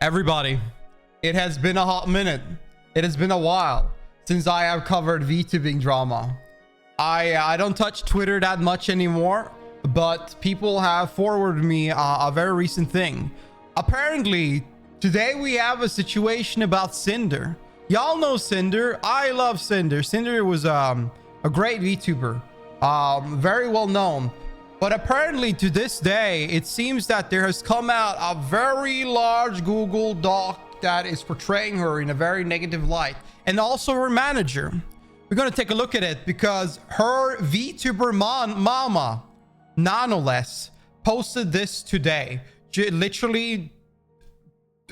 Everybody, it has been a hot minute. It has been a while since I have covered VTubing drama. I don't touch Twitter that much anymore, but people have forwarded me a very recent thing. Apparently, today we have a situation about Cinder. Y'all know Cinder. I love Cinder. Cinder was a great VTuber, very well known. But apparently to this day, it seems that there has come out a very large Google Doc that is portraying her in a very negative light, and also her manager. We're going to take a look at it because her VTuber mama, Nanoless, posted this today, literally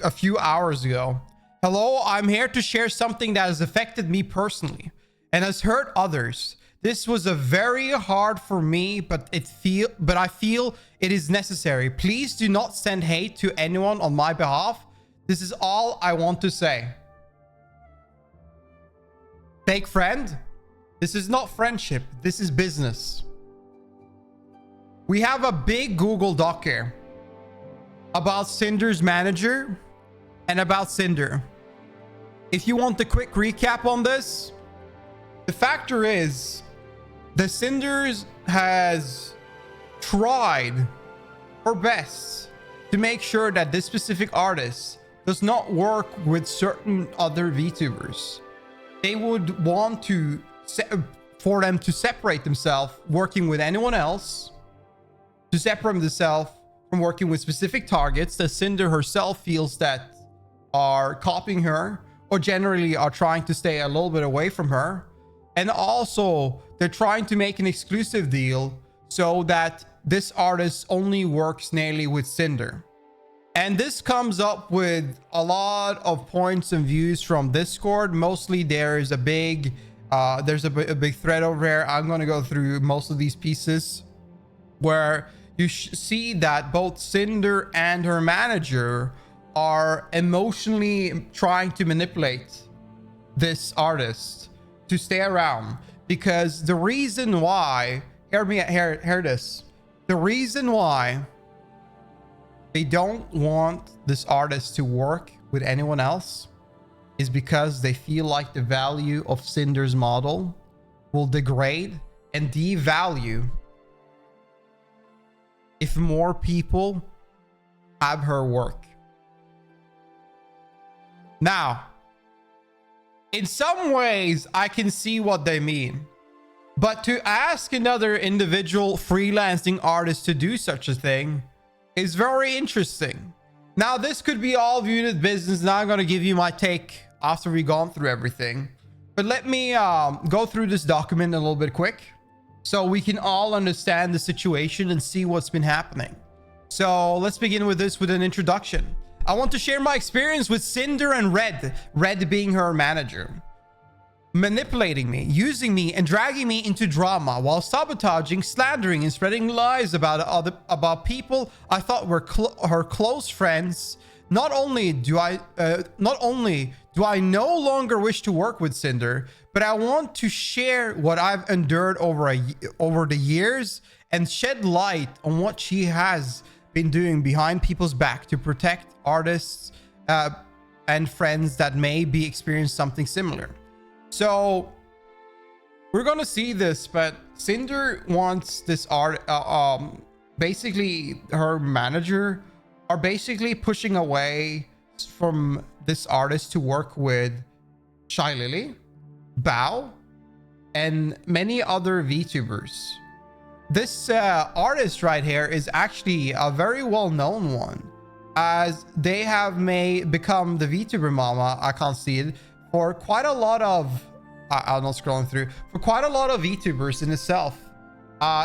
a few hours ago. Hello, I'm here to share something that has affected me personally and has hurt others. This was a very hard for me, but I feel it is necessary. Please do not send hate to anyone on my behalf. This is all I want to say. Fake friend, this is not friendship. This is business. We have a big Google Doc here about Cinder's manager and about Cinder. If you want the quick recap on this, the factor is the Cinders has tried her best to make sure that this specific artist does not work with certain other VTubers. They would want to for them to separate themselves working with anyone else, to separate themselves from working with specific targets that Cinder herself feels that are copying her or generally are trying to stay a little bit away from her. And also they're trying to make an exclusive deal so that this artist only works nearly with Cinder. And this comes up with a lot of points and views from Discord. Mostly there's a big thread over here. I'm going to go through most of these pieces where you see that both Cinder and her manager are emotionally trying to manipulate this artist to stay around, because the reason why, hear this, the reason why they don't want this artist to work with anyone else is because they feel like the value of Cinder's model will degrade and devalue if more people have her work. Now, in some ways, I can see what they mean. But to ask another individual freelancing artist to do such a thing is very interesting. Now, this could be all viewed as business. Now I'm going to give you my take after we've gone through everything. But let me go through this document a little bit quick so we can all understand the situation and see what's been happening. So let's begin with this with an introduction. I want to share my experience with Cinder and Red being her manager, manipulating me, using me, and dragging me into drama while sabotaging, slandering, and spreading lies about people I thought were her close friends. Not only do I no longer wish to work with Cinder, but I want to share what I've endured over the years and shed light on what she has been doing behind people's back to protect artists and friends that may be experiencing something similar. So we're gonna see this, but Cinder wants this basically her manager are basically pushing away from this artist to work with Shy Lily, Bao, and many other VTubers. This artist right here is actually a very well-known one, as they have become the VTuber mama, I can't see it, for quite a lot of I'm not scrolling through, for quite a lot of VTubers in itself.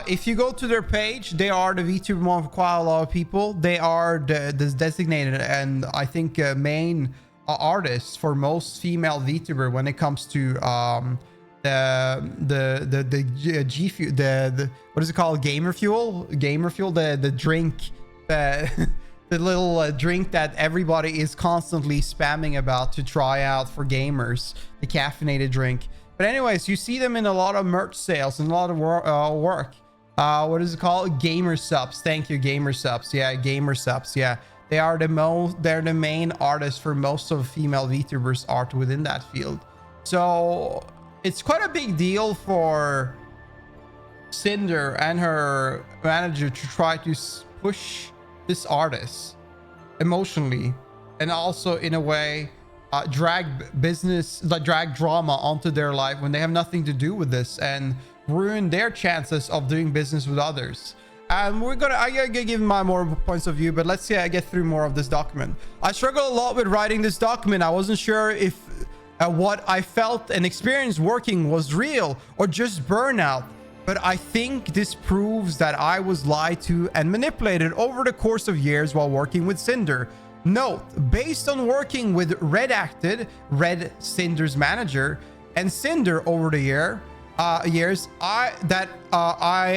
If you go to their page, they are the VTuber mom for quite a lot of people. They are the designated and I think main artists for most female VTuber when it comes to the what is it called, gamer fuel, the drink, the little drink that everybody is constantly spamming about to try out for gamers, the caffeinated drink. But anyways, you see them in a lot of merch sales and a lot of work. What is it called? Gamer subs. Thank you, gamer subs. Yeah, gamer subs. Yeah, they're the main artists for most of female VTubers art within that field. So it's quite a big deal for Cinder and her manager to try to push this artist emotionally, and also in a way drag drama onto their life when they have nothing to do with this, and ruin their chances of doing business with others. And I'm gonna give my more points of view, but let's see, I get through more of this document. I struggled a lot with writing this document. I wasn't sure if what I felt and experienced working was real or just burnout, but I think this proves that I was lied to and manipulated over the course of years while working with Cinder. Note, based on working with Red, Cinder's manager, and Cinder over the years, I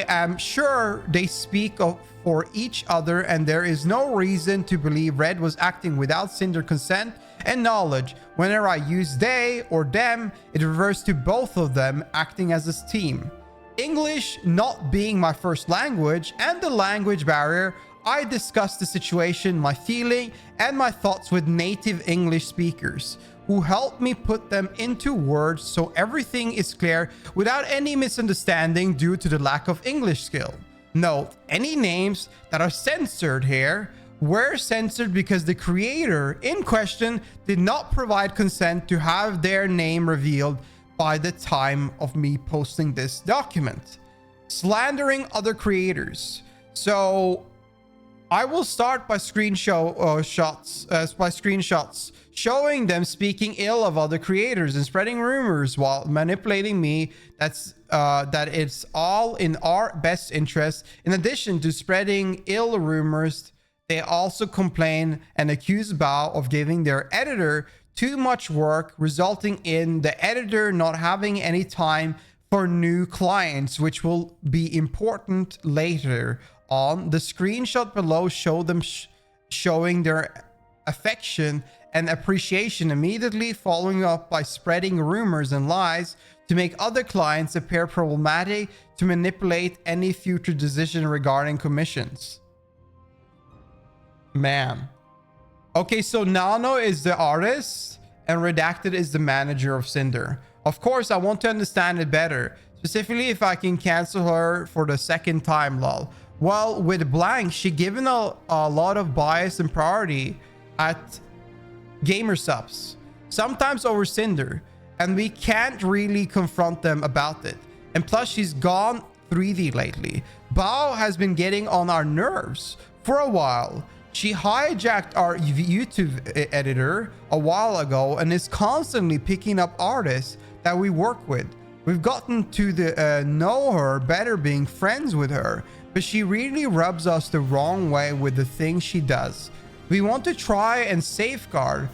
am sure they speak for each other, and there is no reason to believe Red was acting without Cinder consent and knowledge. Whenever I use they or them, it refers to both of them acting as a team. English not being my first language and the language barrier, I discussed the situation, my feeling, and my thoughts with native English speakers who helped me put them into words so everything is clear without any misunderstanding due to the lack of English skill. Note, any names that are censored here were censored because the creator in question did not provide consent to have their name revealed by the time of me posting this document. Slandering other creators. So I will start by screenshots showing them speaking ill of other creators and spreading rumors while manipulating me. That it's all in our best interest. In addition to spreading ill rumors, they also complain and accuse Bao of giving their editor too much work, resulting in the editor not having any time for new clients, which will be important later on. The screenshot below show them showing their affection and appreciation, immediately following up by spreading rumors and lies to make other clients appear problematic to manipulate any future decision regarding commissions. Man. Okay, so Nano is the artist and Redacted is the manager of Cinder. Of course, I want to understand it better, specifically if I can cancel her for the second time, lol. Well, with Blank, she given a lot of bias and priority at gamer subs, sometimes over Cinder, and we can't really confront them about it. And plus, she's gone 3D lately. Bao has been getting on our nerves for a while. She hijacked our YouTube editor a while ago and is constantly picking up artists that we work with. We've gotten to know her better being friends with her, but she really rubs us the wrong way with the things she does. We want to try and safeguard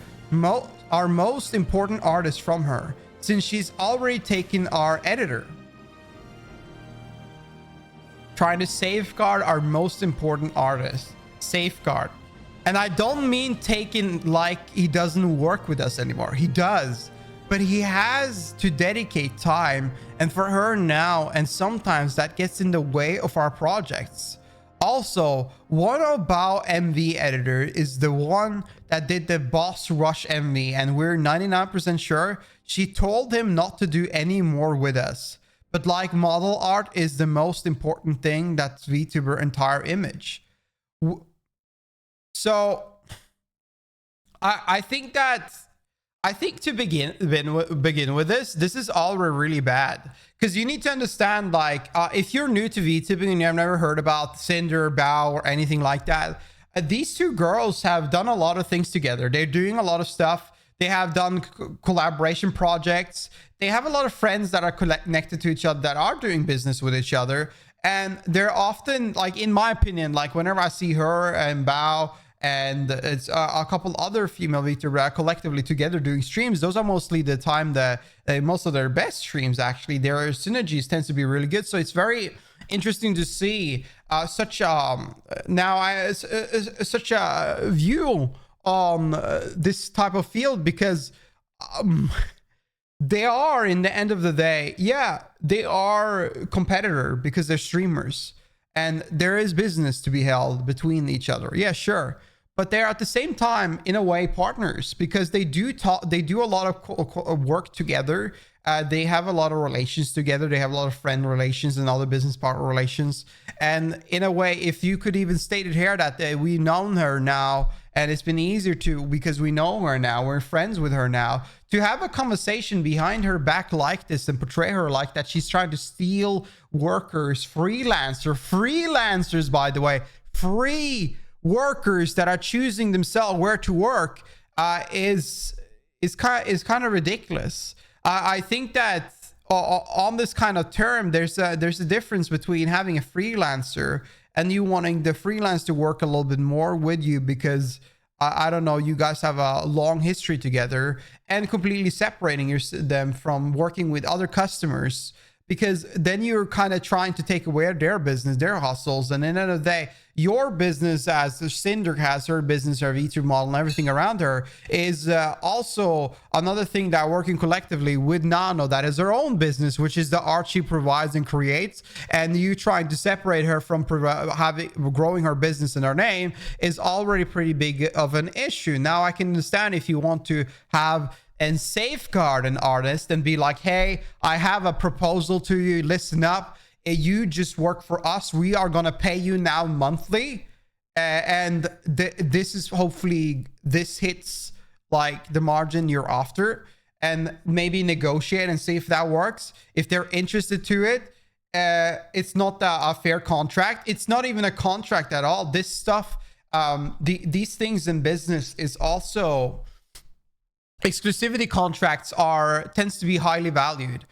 our most important artist from her, since she's already taken our editor. Trying to safeguard our most important artist. Safeguard. And I don't mean taken like he doesn't work with us anymore. He does. But he has to dedicate time, and for her now, and sometimes that gets in the way of our projects. Also, one of Bao MV editor is the one that did the Boss Rush MV, and we're 99% sure she told him not to do any more with us. But like, model art is the most important thing that's VTuber entire image. So I think to begin with this is already really bad, because you need to understand, like, if you're new to VTubing and you've never heard about Cinder, Bao, or anything like that, these two girls have done a lot of things together. They're doing a lot of stuff. They have done collaboration projects. They have a lot of friends that are connected to each other that are doing business with each other. And they're often, like, in my opinion, like, whenever I see her and Bao and it's a couple other female VTubers collectively together doing streams, those are mostly the time that most of their best streams, actually. Their synergies tends to be really good. So it's very interesting to see such a view on this type of field, because they are, in the end of the day, yeah, they are competitor because they're streamers and there is business to be held between each other. Yeah, sure. but they're at the same time in a way partners, because they do a lot of work together. They have a lot of relations together. They have a lot of friend relations and other business partner relations. And in a way, if you could even state it here that we've known her now, and it's been easier to, because we know her now, we're friends with her now, to have a conversation behind her back like this and portray her like that she's trying to steal workers, freelancers, by the way, free workers that are choosing themselves where to work, is kind of ridiculous. I think that on this kind of term, there's a difference between having a freelancer and you wanting the freelance to work a little bit more with you because I don't know, you guys have a long history together, and completely separating them from working with other customers, because then you're kind of trying to take away their business, their hustles. And at the end of the day, your business, as Cinder has her business, her VTuber model and everything around her, is also another thing that working collectively with Nano, that is her own business, which is the art she provides and creates. And you trying to separate her from growing her business and her name is already pretty big of an issue. Now, I can understand if you want to have and safeguard an artist and be like, hey, I have a proposal to you, listen up, you just work for us, we are gonna pay you now monthly, and this is, hopefully this hits like the margin you're after, and maybe negotiate and see if that works. If they're interested to it, it's not a fair contract. It's not even a contract at all. This stuff, these things in business is also, exclusivity contracts tends to be highly valued.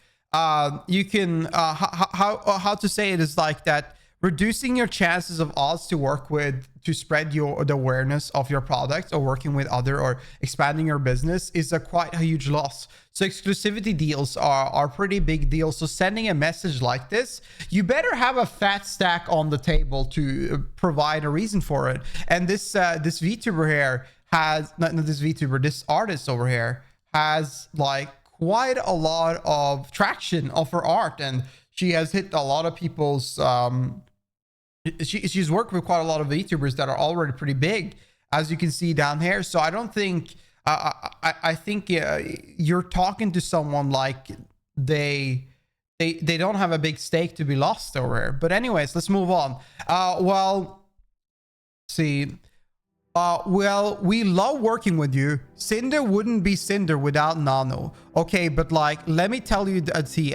You can how to say it is like that, reducing your chances of odds to work with, to spread the awareness of your product, or working with other, or expanding your business, is quite a huge loss. So exclusivity deals are pretty big deals. So sending a message like this, you better have a fat stack on the table to provide a reason for it. And this VTuber here has, not this VTuber, this artist over here has like quite a lot of traction of her art, and she has hit a lot of people's she's worked with quite a lot of VTubers that are already pretty big, as you can see down here. So I don't think I think you're talking to someone like they don't have a big stake to be lost over here. But anyways, let's move on. Well, we love working with you. Cinder wouldn't be Cinder without Nano. Okay, but like, let me tell you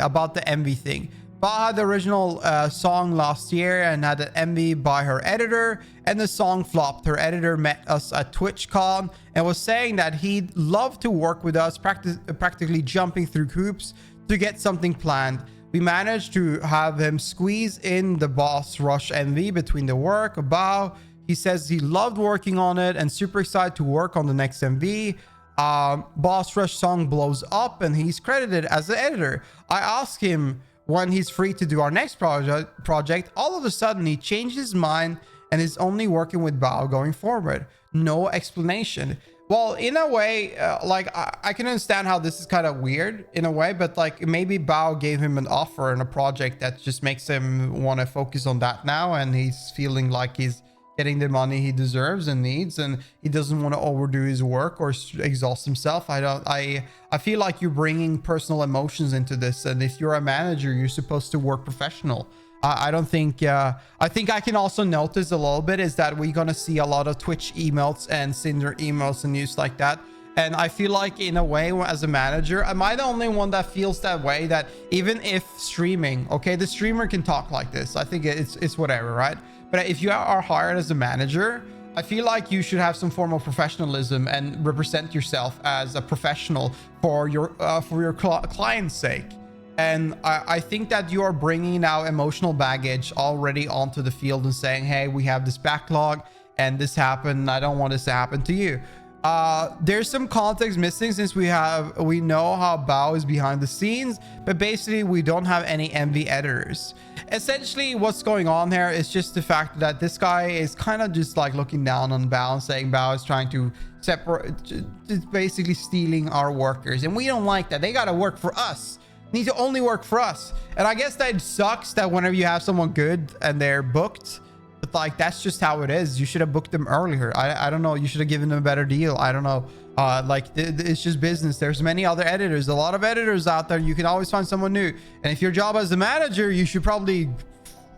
about the MV thing. Ba had the original song last year and had an MV by her editor, and the song flopped. Her editor met us at TwitchCon and was saying that he'd love to work with us, practically jumping through hoops to get something planned. We managed to have him squeeze in the Boss Rush MV between the work. Bao, he says he loved working on it and super excited to work on the next MV. Boss Rush song blows up and he's credited as the editor. I asked him when he's free to do our next project. All of a sudden he changed his mind and is only working with Bao going forward. No explanation. Well, in a way, like I can understand how this is kind of weird in a way, but like maybe Bao gave him an offer and a project that just makes him want to focus on that now, and he's feeling like he's getting the money he deserves and needs, and he doesn't want to overdo his work or exhaust himself. I feel like you're bringing personal emotions into this, and if you're a manager, you're supposed to work professional. I don't think I think I can also notice a little bit is that we're gonna see a lot of Twitch emails and Cinder emails and news like that. And I feel like in a way, as a manager, am I the only one that feels that way? That even if streaming, okay, the streamer can talk like this, I think it's whatever, right? But if you are hired as a manager, I feel like you should have some form of professionalism and represent yourself as a professional for your client's sake. And I think that you are bringing now emotional baggage already onto the field and saying, hey, we have this backlog and this happened. I don't want this to happen to you. There's some context missing since we know how Bao is behind the scenes, but basically we don't have any MV editors. Essentially what's going on here is just the fact that this guy is kind of just like looking down on Bao and saying Bao is trying to separate, just basically stealing our workers, and we don't like that. They got to work for us. Need to only work for us. And I guess that sucks that whenever you have someone good and they're booked, but but like that's just how it is. You should have booked them earlier. I don't know, you should have given them a better deal. I don't know. Like it's just business. There's many other editors, a lot of editors out there. You can always find someone new, and if your job as the manager, you should probably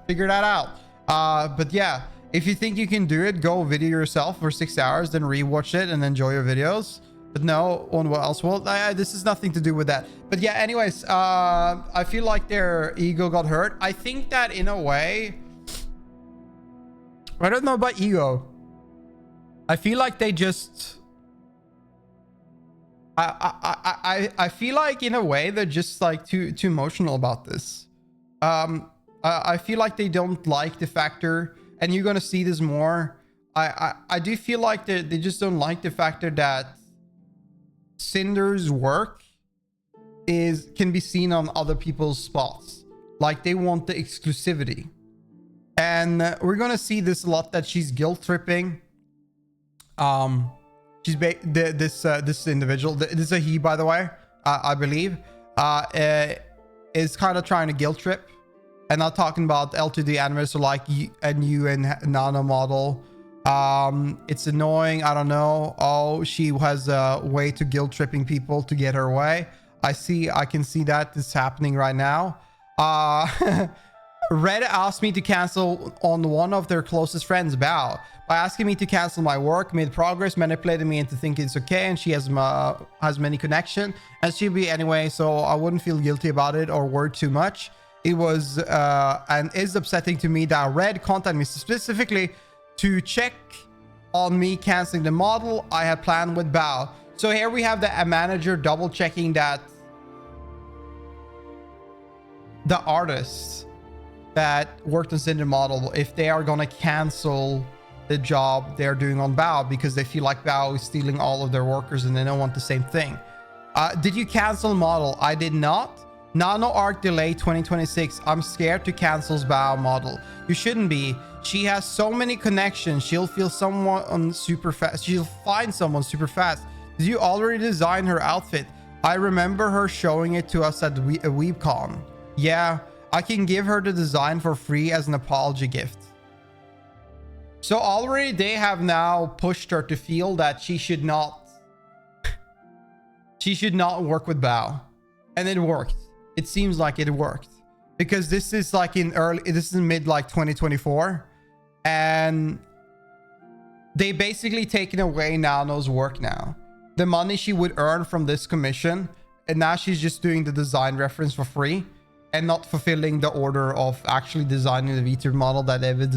figure that out. But yeah, if you think you can do it, go video yourself for 6 hours, then rewatch it and enjoy your videos. But no one else will. This is nothing to do with that. But yeah, anyways, I feel like their ego got hurt. I think that in a way, I don't know about ego. I feel like they just, I feel like in a way they're just like too emotional about this. I feel like they don't like the factor, and you're gonna see this more. I do feel like they just don't like the factor that Cinder's work can be seen on other people's spots. Like they want the exclusivity, and we're gonna see this a lot, that she's guilt tripping. This individual, this is a he, by the way, I believe, is kind of trying to guilt trip. And not talking about L2D animators, or like a new and nano model. It's annoying. I don't know. Oh, she has a way to guilt tripping people to get her way. I can see that this is happening right now. Red asked me to cancel on one of their closest friends, Bao, by asking me to cancel my work mid progress, manipulated me into thinking it's okay, and she has many connection, and she'll be anyway, so I wouldn't feel guilty about it or worry too much. It was and is upsetting to me that Red contacted me specifically to check on me canceling the model I had planned with Bao. So here we have a manager double checking that the artists that worked on Cinder model, if they are gonna cancel the job they're doing on Bao because they feel like Bao is stealing all of their workers and they don't want the same thing. Did you cancel model? I did not. Nano arc delay 2026. I'm scared to cancel Bao model. You shouldn't be. She has so many connections. She'll feel someone super fast. She'll find someone super fast. Did you already design her outfit? I remember her showing it to us at a WeebCon. Yeah, I can give her the design for free as an apology gift. So already they have now pushed her to feel that she should not work with Bao. And it worked. It seems like it worked, because this is like this is mid like 2024, and they basically taken away Nano's work now. The money she would earn from this commission, and now she's just doing the design reference for free and not fulfilling the order of actually designing the VTuber model that they've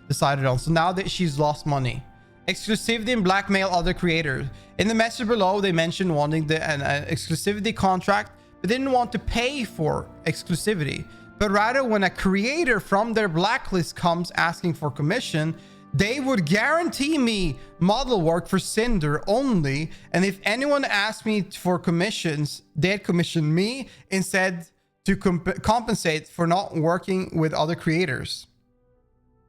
decided on. So now that she's lost money. Exclusivity and blackmail other creators. In the message below, they mentioned wanting an exclusivity contract, but didn't want to pay for exclusivity. But rather, when a creator from their blacklist comes asking for commission, they would guarantee me model work for Cinder only, and if anyone asked me for commissions, they'd commission me instead to compensate for not working with other creators.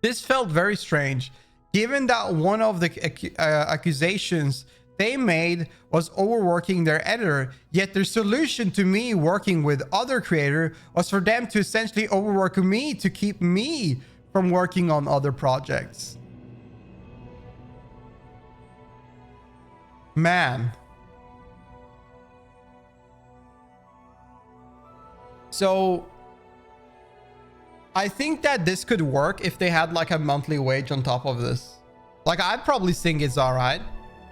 This felt very strange, given that one of the accusations they made was overworking their editor, yet their solution to me working with other creator was for them to essentially overwork me to keep me from working on other projects. Man. So I think that this could work if they had like a monthly wage on top of this. Like, I'd probably think it's all right.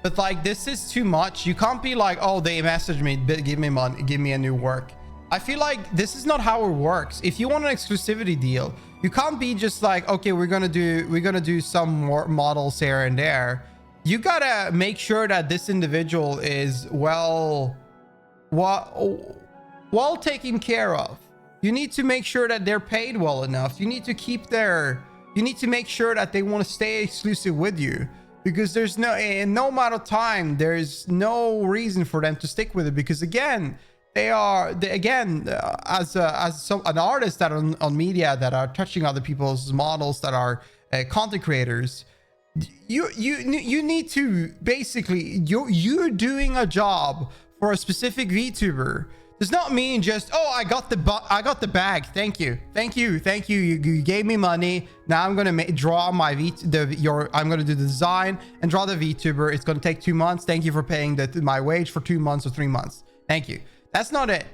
But like, this is too much. You can't be like, oh, they messaged me, give me money, give me a new work. I feel like this is not how it works. If you want an exclusivity deal, you can't be just like, okay, we're gonna do some more models here and there. You gotta make sure that this individual is well taken care of. You need to make sure that they're paid well enough. You need to make sure that they want to stay exclusive with you. Because there's in no amount of time, there's no reason for them to stick with it. Because again, as an artist that are on media that are touching other people's models, that are content creators, you need to basically, you're doing a job for a specific VTuber does not mean just, oh, I got the bag. Thank you. You gave me money. Now I'm gonna draw my I'm gonna do the design and draw the VTuber. It's gonna take 2 months. Thank you for paying my wage for 2 months or 3 months. Thank you. That's not it.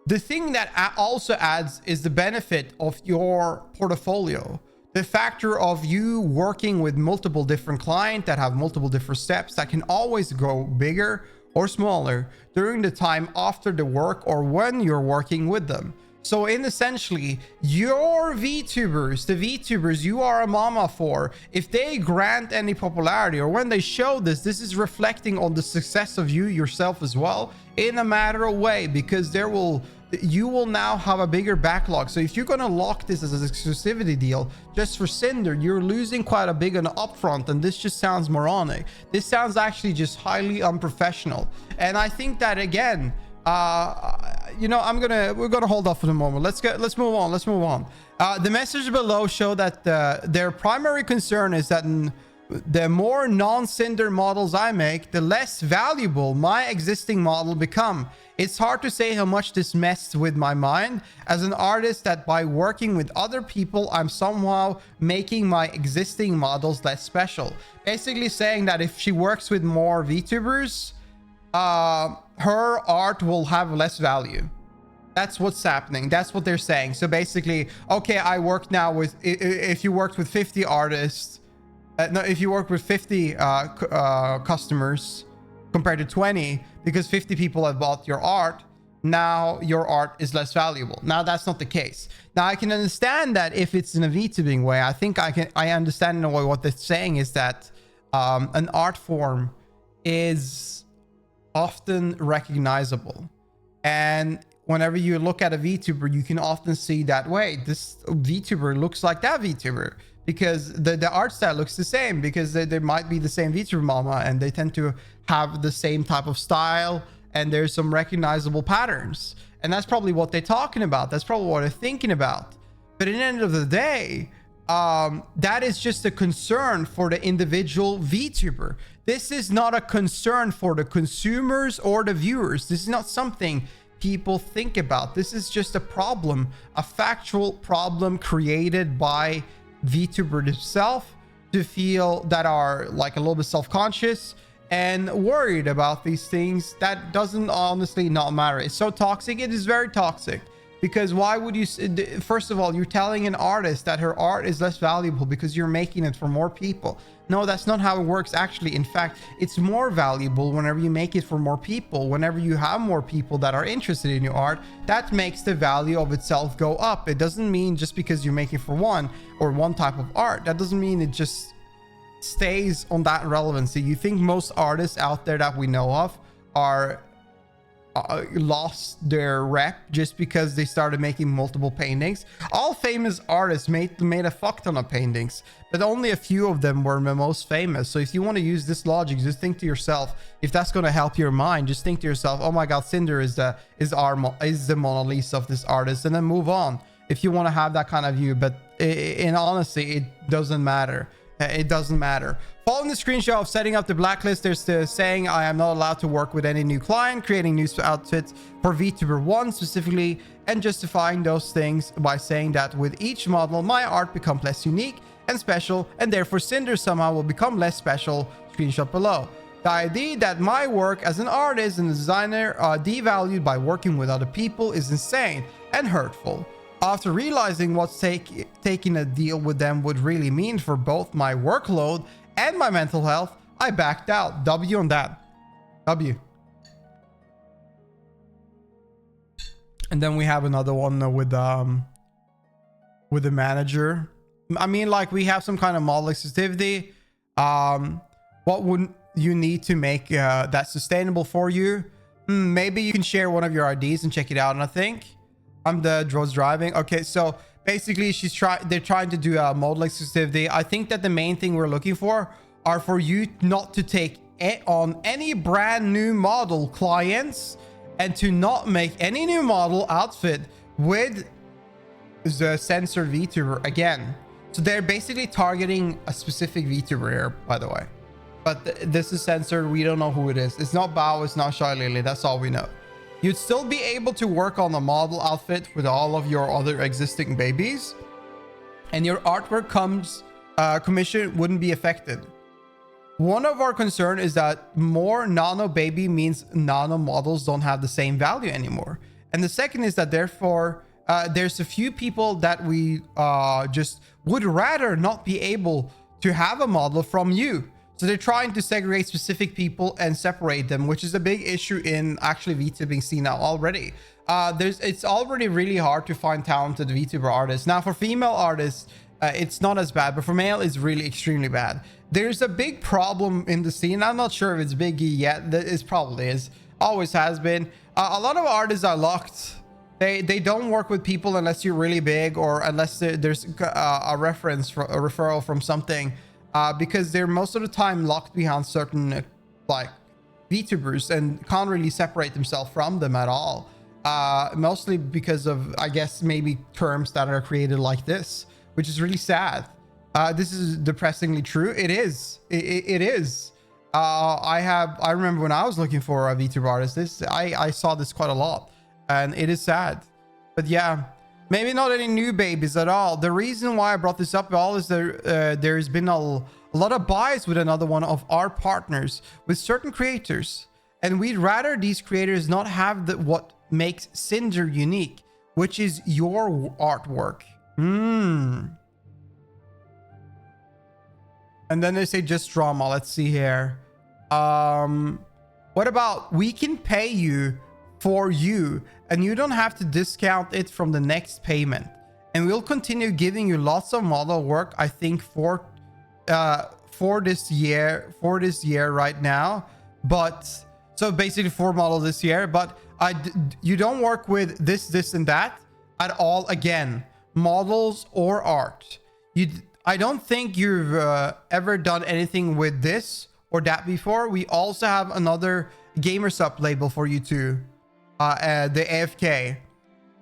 The thing that also adds is the benefit of your portfolio. The factor of you working with multiple different clients that have multiple different steps that can always grow bigger or smaller during the time after the work or when you're working with them. So in essentially, your VTubers, the VTubers you are a mama for, if they grant any popularity or when they show this is reflecting on the success of you yourself as well in a matter of way, because you will now have a bigger backlog. So if you're going to lock this as an exclusivity deal just for Cinder, you're losing quite a big on upfront, and this just sounds moronic. This sounds actually just highly unprofessional. And I think that, again, you know, we're gonna hold off for the moment. Let's move on. The message below show that their primary concern is that the more non-Cinder models I make, the less valuable my existing model become. It's hard to say how much this messed with my mind as an artist, that by working with other people, I'm somehow making my existing models less special. Basically saying that if she works with more VTubers, her art will have less value. That's what's happening. That's what they're saying. So basically, okay, I work now with, if you worked with 50 artists, no, if you work with 50 customers compared to 20, because 50 people have bought your art, now your art is less valuable. Now that's not the case. Now I can understand that if it's in a VTubing way. I understand in a way what they're saying is that an art form is often recognizable, and whenever you look at a VTuber, you can often see that, wait, this VTuber looks like that VTuber, because the art style looks the same, because they might be the same VTuber mama and they tend to have the same type of style, and there's some recognizable patterns, and that's probably what they're talking about. That's probably what they're thinking about. But at the end of the day, that is just a concern for the individual VTuber. This is not a concern for the consumers or the viewers. This is not something people think about. This is just a problem, a factual problem created by VTuber themselves to feel that are like a little bit self-conscious and worried about these things. That doesn't honestly not matter. It's so toxic. It is very toxic, because why would you, first of all, you're telling an artist that her art is less valuable because you're making it for more people. No, that's not how it works. Actually, in fact, it's more valuable whenever you make it for more people. Whenever you have more people that are interested in your art, that makes the value of itself go up. It doesn't mean just because you make it for one or one type of art, that doesn't mean it just stays on that relevancy. You think most artists out there that we know of are lost their rep just because they started making multiple paintings? All famous artists made a fuck ton of paintings, but only a few of them were the most famous. So if you want to use this logic, just think to yourself, if that's going to help your mind, just think to yourself, oh my god, Cinder is the Mona Lisa of this artist, and then move on if you want to have that kind of view. But in honesty, it doesn't matter. It doesn't matter. Following the screenshot of setting up the blacklist, there's saying I am not allowed to work with any new client, creating new outfits for VTuber 1 specifically, and justifying those things by saying that with each model, my art becomes less unique and special, and therefore Cinder somehow will become less special. Screenshot below. The idea that my work as an artist and a designer are devalued by working with other people is insane and hurtful. After realizing what taking a deal with them would really mean for both my workload and my mental health, I backed out. W on that. W. And then we have another one with the manager. I mean, like, we have some kind of model exclusivity. What would you need to make that sustainable for you? Maybe you can share one of your IDs and check it out. And I think I'm the drones driving. Okay, so basically they're trying to do a model exclusivity. I think that the main thing we're looking for are for you not to take on any brand new model clients, and to not make any new model outfit with the censored VTuber again. So they're basically targeting a specific VTuber here, by the way. But this is censored. We don't know who it is. It's not Bao, it's not Shy Lily. That's all we know. you'd still be able to work on the model outfit with all of your other existing babies, and your artwork commission wouldn't be affected. One of our concern is that more nano baby means nano models don't have the same value anymore. And the second is that therefore there's a few people that we just would rather not be able to have a model from you. So they're trying to segregate specific people and separate them, which is a big issue in actually VTubing scene now already. It's already really hard to find talented VTuber artists. Now for female artists, it's not as bad, but for male, it's really extremely bad. There's a big problem in the scene. I'm not sure if it's big yet. It probably is. Always has been. A lot of artists are locked. They don't work with people unless you're really big or unless there's a referral from something. Because they're most of the time locked behind certain like VTubers and can't really separate themselves from them at all. Mostly because of, I guess, maybe terms that are created like this, which is really sad. This is depressingly true. It is. It is. I remember when I was looking for a VTuber artist, I saw this quite a lot, and it is sad. But yeah, maybe not any new babies at all. The reason why I brought this up at all is there's been a lot of bias with another one of our partners with certain creators, and we'd rather these creators not have what makes Cinder unique, which is your artwork. And then they say just drama. Let's see here. What about we can pay you for you and you don't have to discount it from the next payment, and we'll continue giving you lots of model work, I think for this year right now. But so basically 4 models this year, but you don't work with this and that at all again, models or art. I don't think you've ever done anything with this or that before. We also have another gamer sub label for you too, the AFK.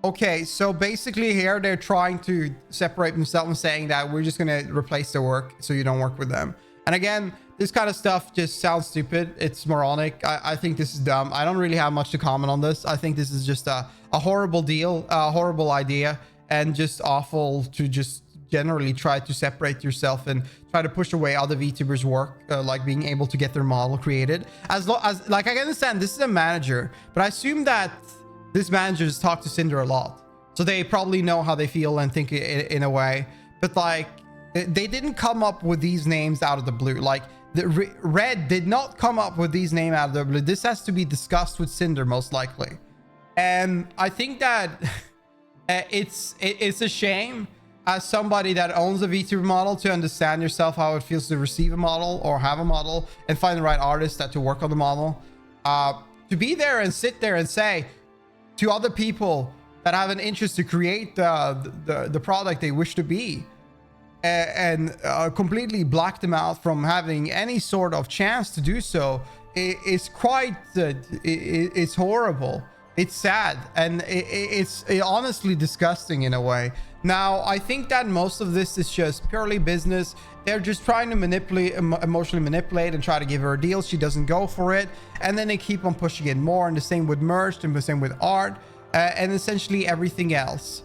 Okay, so basically here they're trying to separate themselves and saying that we're just gonna replace the work so you don't work with them. And again, this kind of stuff just sounds stupid. It's moronic. I think this is dumb. I don't really have much to comment on this. I think this is just a horrible deal, a horrible idea, and just awful to just generally try to separate yourself and try to push away other VTubers work, like being able to get their model created. As like, I understand this is a manager, but I assume that this manager has talked to Cinder a lot, so they probably know how they feel and think in a way. But like, they didn't come up with these names out of the blue. Like the Red did not come up with these names out of the blue. This has to be discussed with Cinder most likely, and I think that it's a shame as somebody that owns a VTuber model to understand yourself how it feels to receive a model or have a model and find the right artist to work on the model. To be there and sit there and say to other people that have an interest to create the product they wish to be, and completely black them out from having any sort of chance to do so, is quite it's horrible. It's sad, and it's honestly disgusting in a way. Now, I think that most of this is just purely business. They're just trying to emotionally manipulate and try to give her a deal. She doesn't go for it, and then they keep on pushing it more. And the same with merch, and the same with art, and essentially everything else.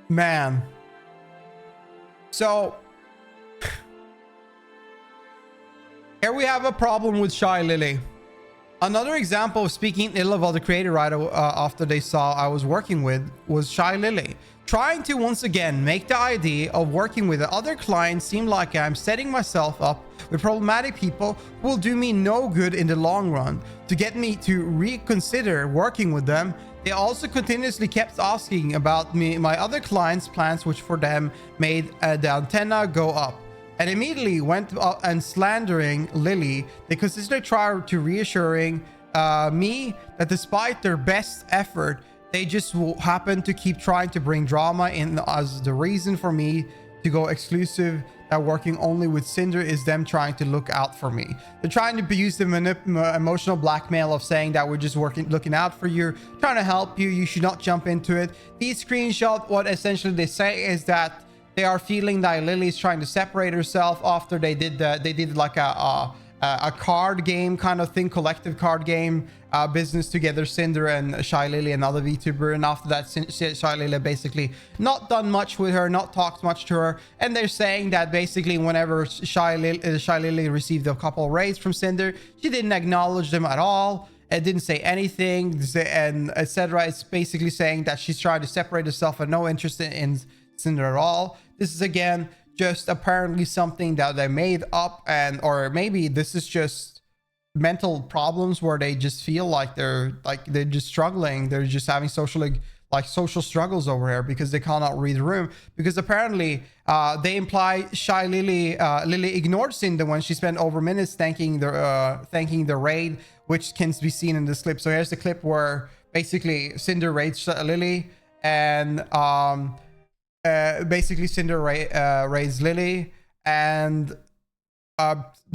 Man. So here we have a problem with Shy Lily. Another example of speaking ill of other creator right after they saw I was working with was Shy Lily. Trying to once again make the idea of working with other clients seem like I'm setting myself up with problematic people who will do me no good in the long run. To get me to reconsider working with them, they also continuously kept asking about my other clients' plans, which for them made the antenna go up. And immediately went and slandering Lily. They consistently tried to reassuring me that despite their best effort, they just happen to keep trying to bring drama in as the reason for me to go exclusive, that working only with Cinder is them trying to look out for me. They're trying to use the emotional blackmail of saying that we're just looking out for you, trying to help you, you should not jump into it. These screenshots, what essentially they say is that they are feeling that Lily is trying to separate herself after they did like a a card game kind of thing, collective card game business together, Cinder and Shy Lily, another VTuber. And after that, Shy Lily basically not done much with her, not talked much to her. And they're saying that basically whenever Shy Lily received a couple raids from Cinder, she didn't acknowledge them at all. It didn't say anything, and etc. It's basically saying that she's trying to separate herself and no interest in Cinder at all. This is again just apparently something that they made up, and or maybe this is just mental problems where they just feel like they're just struggling. They're just having social struggles over here because they cannot read the room. Because apparently they imply Shy Lily ignored Cinder when she spent over minutes thanking the raid, which can be seen in this clip. So here's the clip where basically Cinder raids Lily, and basically Cinder raids Lily, and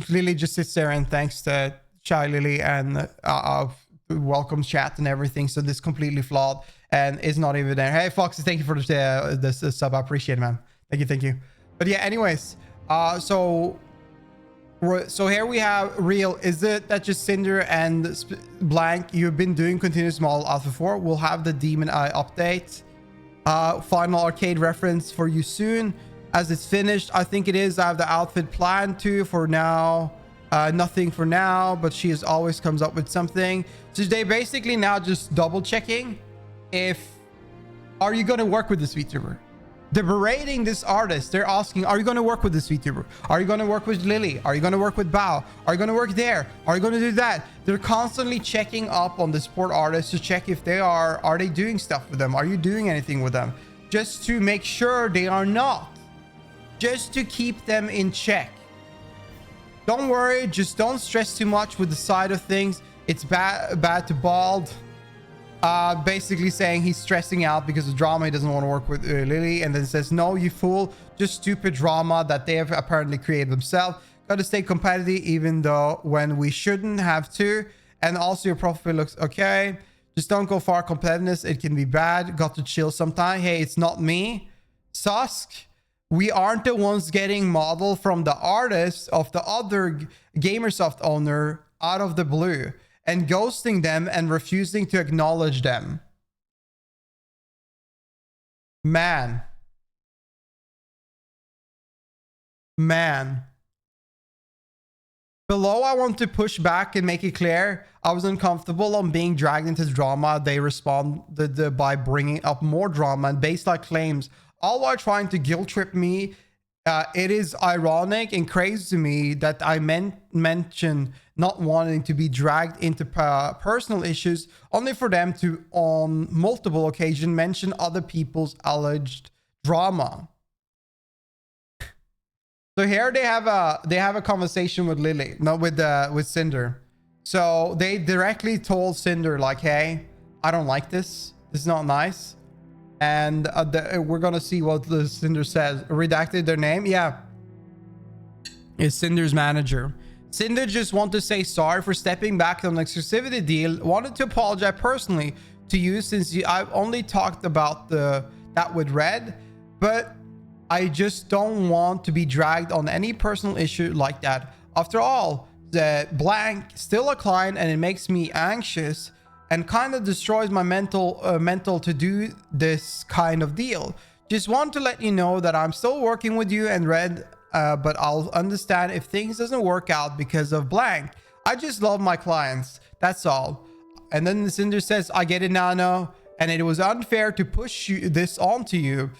Lily just sits there and thanks to Shy Lily and welcomes chat and everything. So this completely flawed and is not even there. Hey Foxy, thank you for this sub. I appreciate it, man. Thank you. But yeah, anyways, so here we have Real. Is it that just Cinder and Blank you've been doing continuous model alpha 4? We'll have the Demon Eye update, final arcade reference for you soon as it's finished. I think it is. I have the outfit planned too. For now, nothing for now, but she always comes up with something. So they basically now just double checking if are you going to work with this VTuber. They're berating this artist. They're asking, are you going to work with this VTuber? Are you going to work with Lily? Are you going to work with Bao? Are you going to work there? Are you going to do that? They're constantly checking up on the support artists to check if they are they doing stuff with them? Are you doing anything with them? Just to make sure they are not. Just to keep them in check. Don't worry. Just don't stress too much with the side of things. It's bad to Bald. Basically saying he's stressing out because of drama. He doesn't want to work with Lily, and then says, no, you fool, just stupid drama that they have apparently created themselves. Got to stay competitive even though when we shouldn't have to. And also your profile looks okay. Just don't go far. Competitiveness, it can be bad. Got to chill sometime. Hey, it's not me, Susk. We aren't the ones getting model from the artist of the other Gamersoft owner out of the blue and ghosting them and refusing to acknowledge them. Man. Below, I want to push back and make it clear I was uncomfortable on being dragged into drama. They responded by bringing up more drama and baseline claims, all while trying to guilt trip me. It is ironic and crazy to me that I mention not wanting to be dragged into personal issues, only for them to, on multiple occasions, mention other people's alleged drama. So here they have a conversation with Lily, not with Cinder. So they directly told Cinder like, hey, I don't like this. This is not nice. And we're gonna see what the Cinder says. Redacted their name. Yeah, it's Cinder's manager. Cinder just want to say sorry for stepping back on the exclusivity deal. Wanted to apologize personally to you since I've only talked about that with Red, but I just don't want to be dragged on any personal issue like that. After all, the Blank still a client, and it makes me anxious and kind of destroys my mental to do this kind of deal. Just want to let you know that I'm still working with you and Red, but I'll understand if things doesn't work out because of Blank. I just love my clients. That's all. And then Cinder says, I get it, Nano, and it was unfair to push this onto you.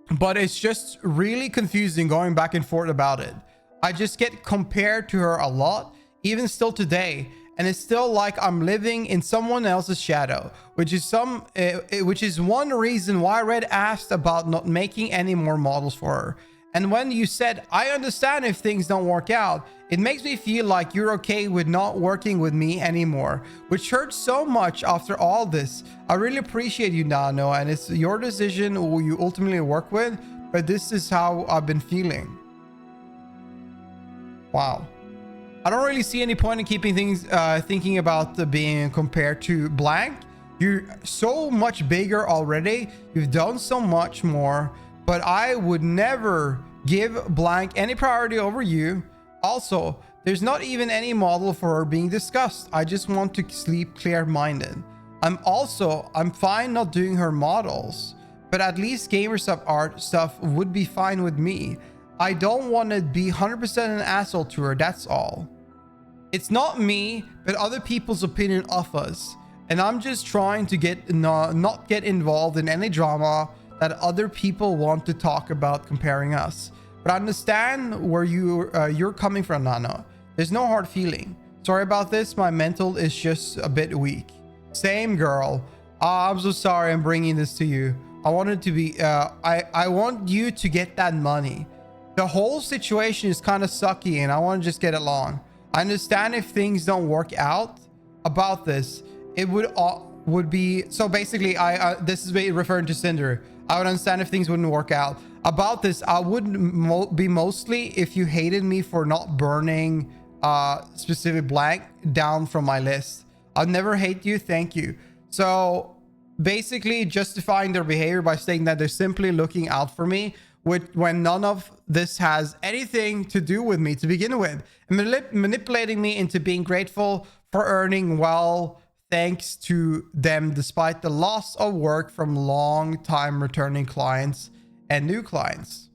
But it's just really confusing going back and forth about it. I just get compared to her a lot, even still today. And it's still like I'm living in someone else's shadow, which is one reason why Red asked about not making any more models for her. And when you said, I understand if things don't work out, it makes me feel like you're okay with not working with me anymore, which hurts so much after all this. I really appreciate you, Nano, and it's your decision who you ultimately work with, but this is how I've been feeling. Wow. I don't really see any point in keeping things thinking about being compared to Blank. You're so much bigger already. You've done so much more, but I would never give Blank any priority over you. Also, There's not even any model for her being discussed. I just want to sleep clear-minded. I'm fine not doing her models, but at least gamer art stuff would be fine with me. I don't want to be 100% an asshole to her, that's all. It's not me, but other people's opinion of us. And I'm just trying to not get involved in any drama that other people want to talk about comparing us. But I understand where you're coming from, Nano. There's no hard feeling. Sorry about this, my mental is just a bit weak. Same, girl. I'm so sorry I'm bringing this to you. I wanted to be, I want you to get that money. The whole situation is kind of sucky and I want to just get along. I understand if things don't work out about this, it would be, so basically this is referring to Cinder. I would understand if things wouldn't work out. About this, I would be mostly if you hated me for not burning specific blank down from my list. I'll never hate you, thank you. So basically justifying their behavior by saying that they're simply looking out for me when none of this has anything to do with me to begin with, and manipulating me into being grateful for earning well thanks to them despite the loss of work from long time returning clients and new clients.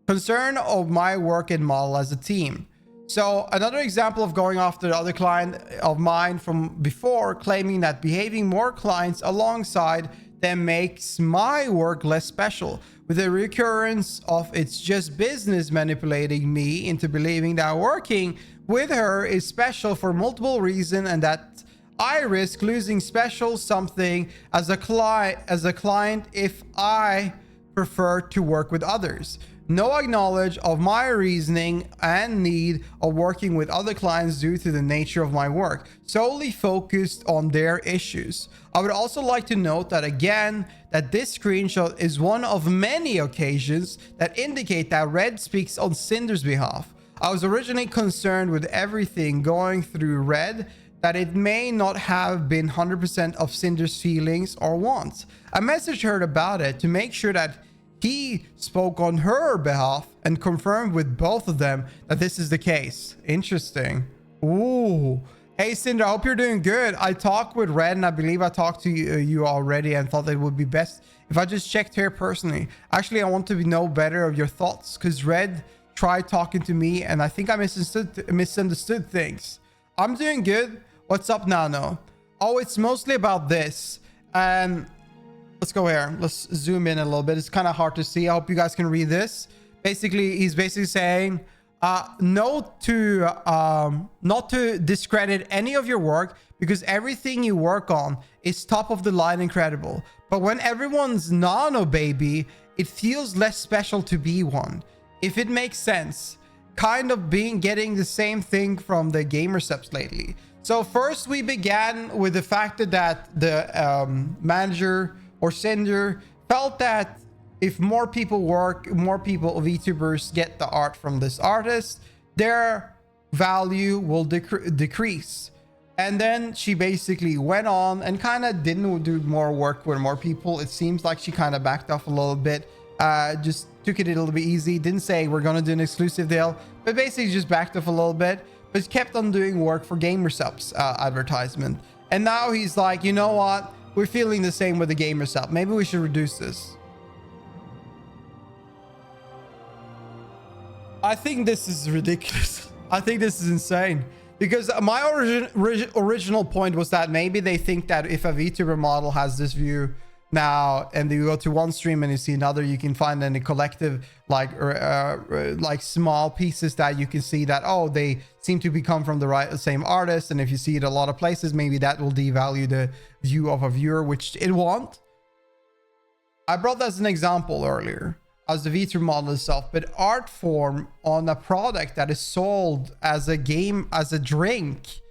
Concern of my work and model as a team. So another example of going after the other client of mine from before, claiming that behaving more clients alongside them makes my work less special, with a recurrence of it's just business manipulating me into believing that working with her is special for multiple reasons and that I risk losing special something as a client if I prefer to work with others. No acknowledge of my reasoning and need of working with other clients due to the nature of my work, solely focused on their issues. I would also like to note that again, that this screenshot is one of many occasions that indicate that Red speaks on Cinder's behalf. I was originally concerned with everything going through Red that it may not have been 100% of Cinder's feelings or wants. I messaged her about it to make sure that he spoke on her behalf and confirmed with both of them that this is the case. Interesting. Ooh. Hey, Cinder, I hope you're doing good. I talked with Red and I believe I talked to you already and thought it would be best if I just checked her personally. Actually, I want to know better of your thoughts because Red tried talking to me and I think I misunderstood things. I'm doing good. What's up, Nano? Oh, it's mostly about this. Let's go here. Let's zoom in a little bit. It's kind of hard to see. I hope you guys can read this. Basically, he's basically saying not to discredit any of your work because everything you work on is top of the line incredible. But when everyone's Nano baby, it feels less special to be one. If it makes sense, kind of getting the same thing from the gamer subs lately. So first we began with the fact that the manager or Cinder felt that if more people work, more people VTubers get the art from this artist, their value will decrease. And then she basically went on and kind of didn't do more work with more people. It seems like she kind of backed off a little bit, just took it a little bit easy, didn't say we're gonna do an exclusive deal, but basically just backed off a little bit, but kept on doing work for gamer subs advertisement. And now he's like, you know what, we're feeling the same with the gamer sub, maybe we should reduce this. I think this is ridiculous. I think this is insane, because my original point was that maybe they think that if a VTuber model has this view now and you go to one stream and you see another, you can find any collective like small pieces that you can see that, oh, they seem to come from the same artist, and if you see it a lot of places, maybe that will devalue the view of a viewer, which it won't. I brought that as an example earlier as the VTuber model itself, but art form on a product that is sold as a game, as a drink,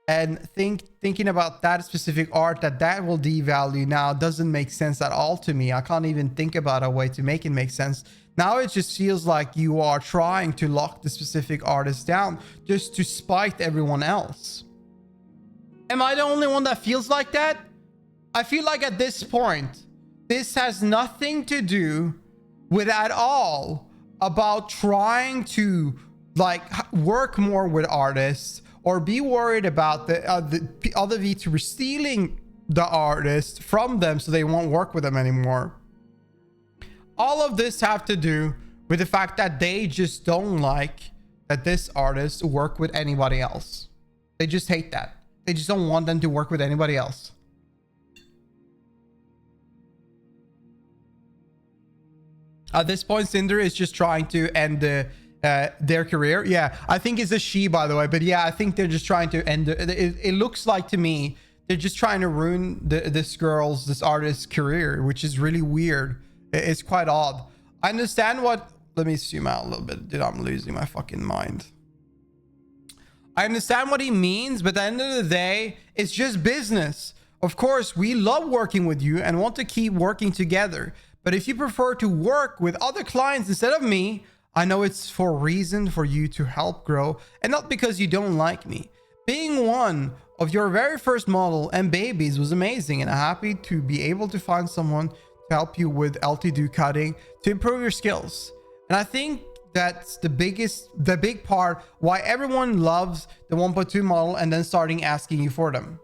and thinking about that specific art that will devalue now doesn't make sense at all to me. I can't even think about a way to make it make sense. Now it just feels like you are trying to lock the specific artist down just to spite everyone else. Am I the only one that feels like that? I feel like at this point, this has nothing to do with at all about trying to like work more with artists, or be worried about the other VTubers stealing the artist from them so they won't work with them anymore. All of this have to do with the fact that they just don't like that this artist work with anybody else. They just hate that. They just don't want them to work with anybody else. At this point, Cinder is just trying to end their career. Yeah, I think it's a she, by the way. But yeah, I think they're just trying to end it looks like to me they're just trying to ruin this artist's career, which is really weird. It's quite odd. I understand what... Let me zoom out a little bit. Dude, I'm losing my fucking mind. I understand what he means, but at the end of the day, it's just business. Of course, we love working with you and want to keep working together. But if you prefer to work with other clients instead of me, I know it's for a reason for you to help grow and not because you don't like me. Being one of your very first model and babies was amazing, and I'm happy to be able to find someone to help you with LTD cutting to improve your skills. And I think that's the big part why everyone loves the 1.2 model and then starting asking you for them.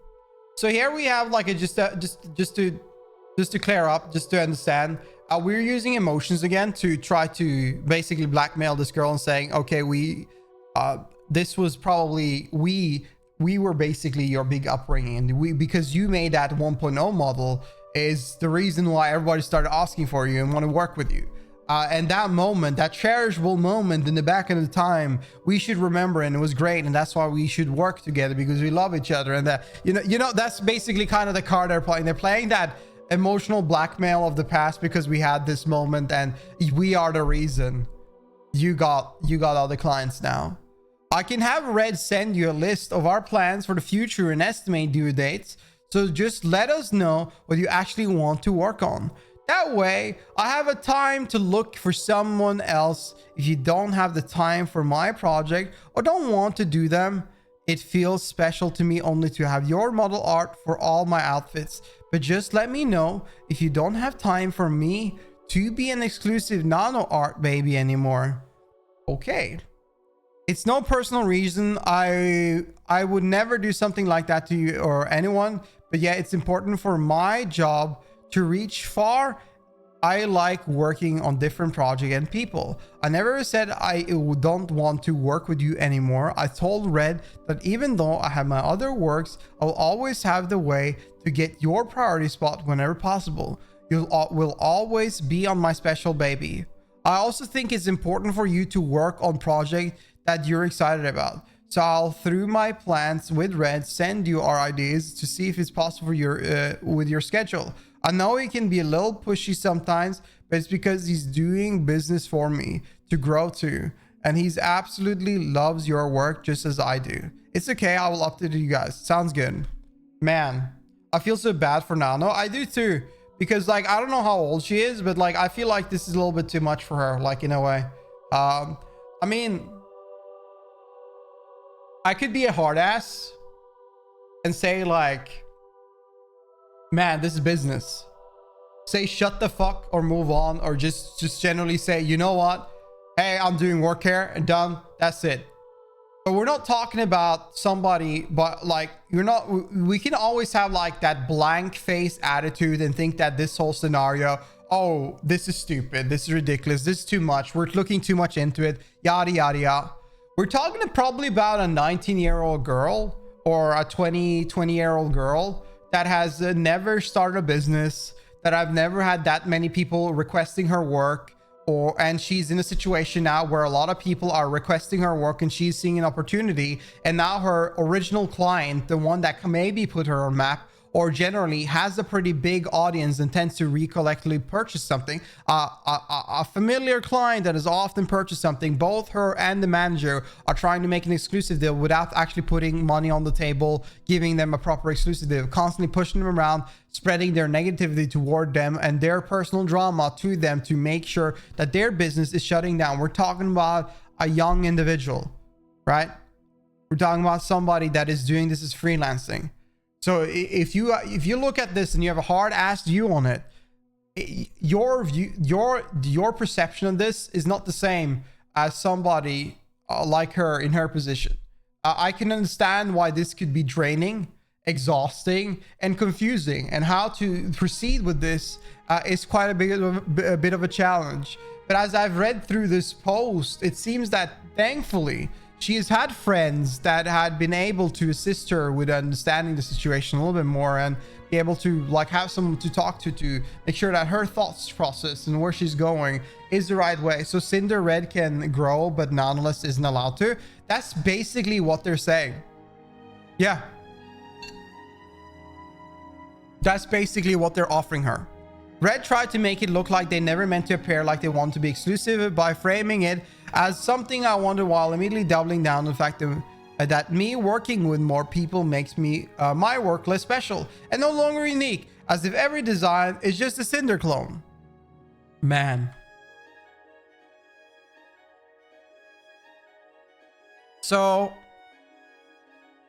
So here we have like a just to clear up, just to understand, we're using emotions again to try to basically blackmail this girl and saying, okay, this was probably, we were basically your big upbringing, and because you made that 1.0 model is the reason why everybody started asking for you and want to work with you. And that moment, that cherishable moment in the back of the time, we should remember, and it was great, and that's why we should work together, because we love each other. And that, you know, that's basically kind of the card they're playing. They're playing that emotional blackmail of the past because we had this moment, and we are the reason you got all the clients now. I can have Red send you a list of our plans for the future and estimate due dates. So just let us know what you actually want to work on. That way, I have a time to look for someone else. If you don't have the time for my project or don't want to do them, it feels special to me only to have your model art for all my outfits. But just let me know if you don't have time for me to be an exclusive nano art baby anymore. Okay. It's no personal reason. I would never do something like that to you or anyone. But yeah, it's important for my job to reach far. I like working on different projects and people. I never said I don't want to work with you anymore. I told Red that even though I have my other works, I will always have the way to get your priority spot whenever possible. You will always be on my special baby. I also think it's important for you to work on projects that you're excited about. So I'll, through my plans with Red, send you our ideas to see if it's possible for with your schedule. I know he can be a little pushy sometimes, but it's because he's doing business for me to grow too. And he's absolutely loves your work just as I do. It's okay, I will update you guys. Sounds good. Man, I feel so bad for Nano. I do too. Because like, I don't know how old she is, but like, I feel like this is a little bit too much for her, like in a way. I mean, I could be a hard ass and say like, man, this is business. Say shut the fuck or move on, or just generally say, you know what? Hey, I'm doing work here and done. That's it. But we're not talking about somebody, but like, we can always have like that blank face attitude and think that this whole scenario, oh, this is stupid. This is ridiculous. This is too much. We're looking too much into it. Yada, yada, yada. We're talking probably about a 19-year-old girl or a 20-year-old girl that has never started a business, that I've never had that many people requesting her work, and she's in a situation now where a lot of people are requesting her work and she's seeing an opportunity, and now her original client, the one that can maybe put her on map or generally has a pretty big audience and tends to recollectively purchase something, a familiar client that has often purchased something, both her and the manager are trying to make an exclusive deal without actually putting money on the table, giving them a proper exclusive deal, constantly pushing them around, spreading their negativity toward them and their personal drama to them to make sure that their business is shutting down. We're talking about a young individual, right? We're talking about somebody that is doing this as freelancing. So if you look at this and you have a hard ass view on it, your perception of this is not the same as somebody like her in her position. I can understand why this could be draining, exhausting, and confusing, and how to proceed with this is quite a bit of a challenge. But as I've read through this post, it seems that thankfully she has had friends that had been able to assist her with understanding the situation a little bit more, and be able to like have someone to talk to make sure that her thoughts process and where she's going is the right way. So Cinder Red can grow, but nonetheless isn't allowed to. That's basically what they're saying. Yeah. That's basically what they're offering her. Red tried to make it look like they never meant to appear like they want to be exclusive by framing it as something I wanted, while immediately doubling down on the fact that me working with more people makes me my work less special and no longer unique, as if every design is just a Cinder clone. Man. So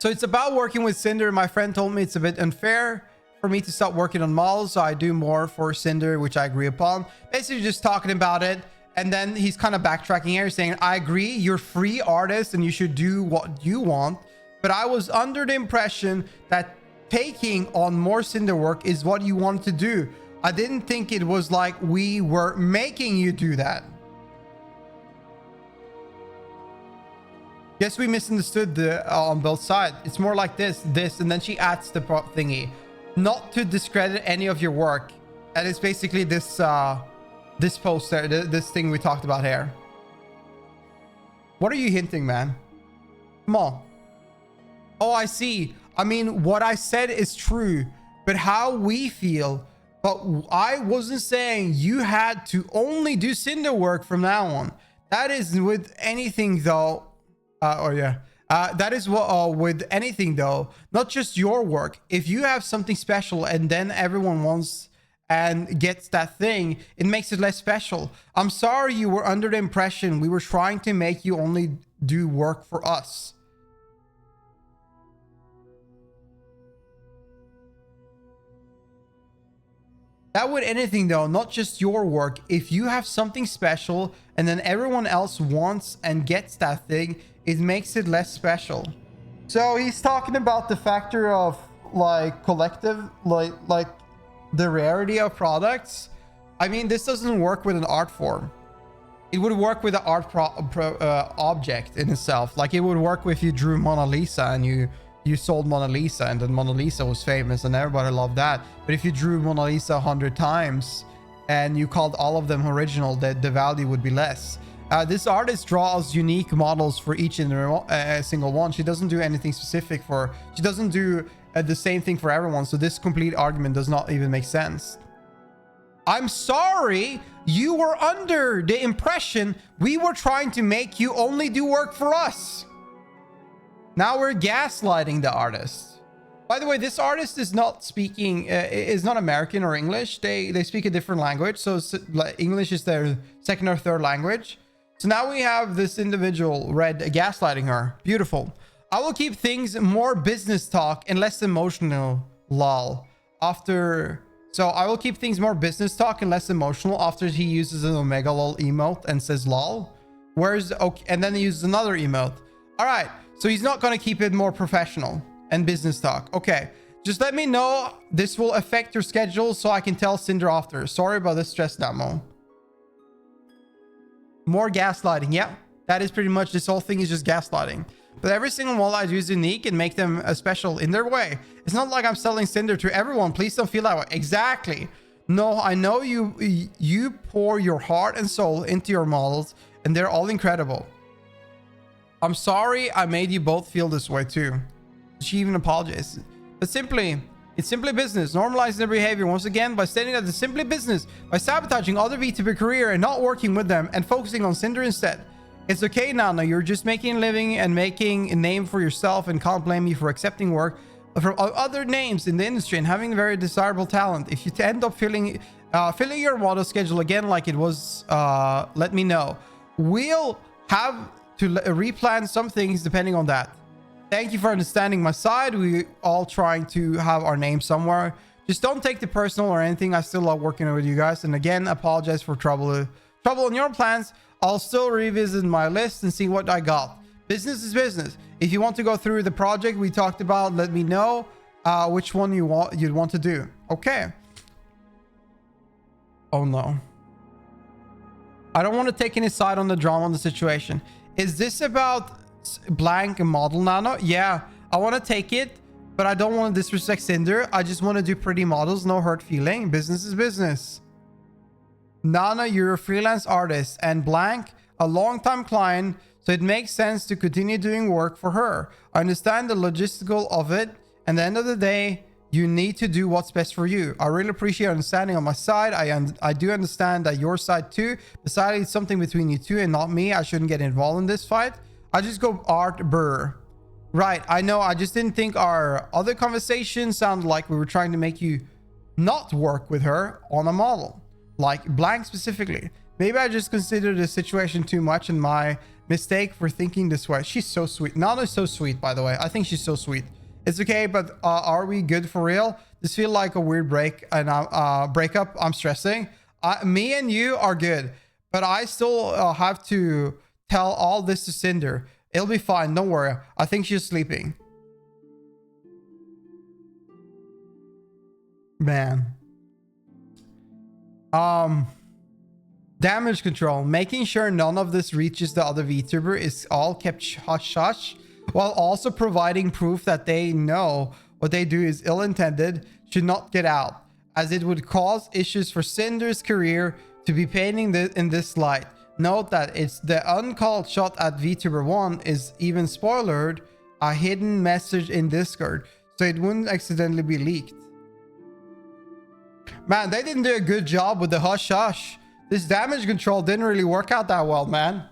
it's about working with Cinder. My friend told me it's a bit unfair for me to stop working on models, so I do more for Cinder, which I agree upon. Basically just talking about it, and then he's kind of backtracking here, saying, I agree, you're free artist and you should do what you want, but I was under the impression that taking on more Cinder work is what you wanted to do. I didn't think it was like we were making you do that. Guess we misunderstood on both sides. It's more like this, and then she adds the thingy. Not to discredit any of your work. And it's basically this this poster, this thing we talked about here. What are you hinting, man? Come on. Oh, I see. I mean, what I said is true, but how we feel. But I wasn't saying you had to only do Cinder work from now on. That is with anything though. That is what with anything though, not just your work. If you have something special and then everyone wants and gets that thing, it makes it less special. I'm sorry you were under the impression we were trying to make you only do work for us. That with anything though, not just your work. If you have something special and then everyone else wants and gets that thing, it makes it less special. So he's talking about the factor of like collective, like the rarity of products. I mean, this doesn't work with an art form. It would work with an art object in itself. Like it would work if you drew Mona Lisa and you sold Mona Lisa, and then Mona Lisa was famous and everybody loved that. But if you drew Mona Lisa 100 times and you called all of them original, that the value would be less. This artist draws unique models for each and single one. She doesn't do anything specific for, she doesn't do the same thing for everyone. So this complete argument does not even make sense. I'm sorry, you were under the impression we were trying to make you only do work for us. Now we're gaslighting the artist. By the way, this artist is not speaking, is not American or English. They speak a different language. So English is their second or third language. So now we have this individual, Red, gaslighting her. Beautiful. I will keep things more business talk and less emotional, lol. So I will keep things more business talk and less emotional after he uses an omega lol emote and says lol. Where's, okay, and then he uses another emote. All right. So he's not going to keep it more professional and business talk. Okay. Just let me know this will affect your schedule so I can tell Cinder after. Sorry about this stress demo. More gaslighting. Yeah, that is pretty much, this whole thing is just gaslighting. But every single one I do is unique and make them special in their way. It's not like I'm selling Cinder to everyone. Please don't feel that way. Exactly. No, I know you pour your heart and soul into your models and they're all incredible. I'm sorry I made you both feel this way too. She even apologized. But it's simply business. Normalizing their behavior once again by stating that it's simply business, by sabotaging other VTuber career and not working with them and focusing on Cinder instead. It's okay, Nana. You're just making a living and making a name for yourself and can't blame you for accepting work from other names in the industry and having very desirable talent. If you end up filling your model schedule again like it was, let me know. We'll have to replan some things depending on that. Thank you for understanding my side. We all trying to have our name somewhere. Just don't take it personal or anything. I still love working with you guys. And again, apologize for trouble on your plans, I'll still revisit my list and see what I got. Business is business. If you want to go through the project we talked about, let me know which one you'd want to do. Okay. Oh no. I don't want to take any side on the drama on the situation. Is this about blank model Nano? Yeah, I want to take it, but I don't want to disrespect Cinder. I just want to do pretty models, no hurt feeling. Business is business. Nana, you're a freelance artist, and blank, a long-time client, so it makes sense to continue doing work for her. I understand the logistical of it, and at the end of the day, you need to do what's best for you. I really appreciate your understanding on my side. I do understand that your side too. Besides, it's something between you two and not me. I shouldn't get involved in this fight. I just go Art Burr. Right, I know. I just didn't think our other conversation sounded like we were trying to make you not work with her on a model. Like blank specifically. Maybe I just considered the situation too much and my mistake for thinking this way. She's so sweet. Nana's so sweet, by the way. I think she's so sweet. It's okay, but are we good for real? This feels like a weird break and breakup. I'm stressing. Me and you are good, but I still have to tell all this to Cinder. It'll be fine. Don't worry. I think she's sleeping. Man. Damage control. Making sure none of this reaches the other VTuber is all kept hush-hush, while also providing proof that they know what they do is ill-intended, should not get out, as it would cause issues for Cinder's career to be painting in this light. Note that it's the uncalled shot at VTuber 1 is even spoilered, a hidden message in Discord, so it wouldn't accidentally be leaked. Man, they didn't do a good job with the hush-hush. This damage control didn't really work out that well, man.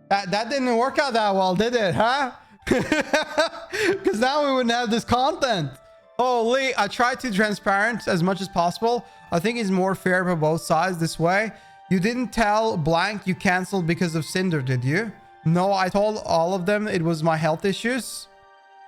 That didn't work out that well, did it, huh? Because now we wouldn't have this content. Holy, I tried to be transparent as much as possible. I think it's more fair for both sides this way. You didn't tell blank you canceled because of Cinder, did you? No, I told all of them it was my health issues.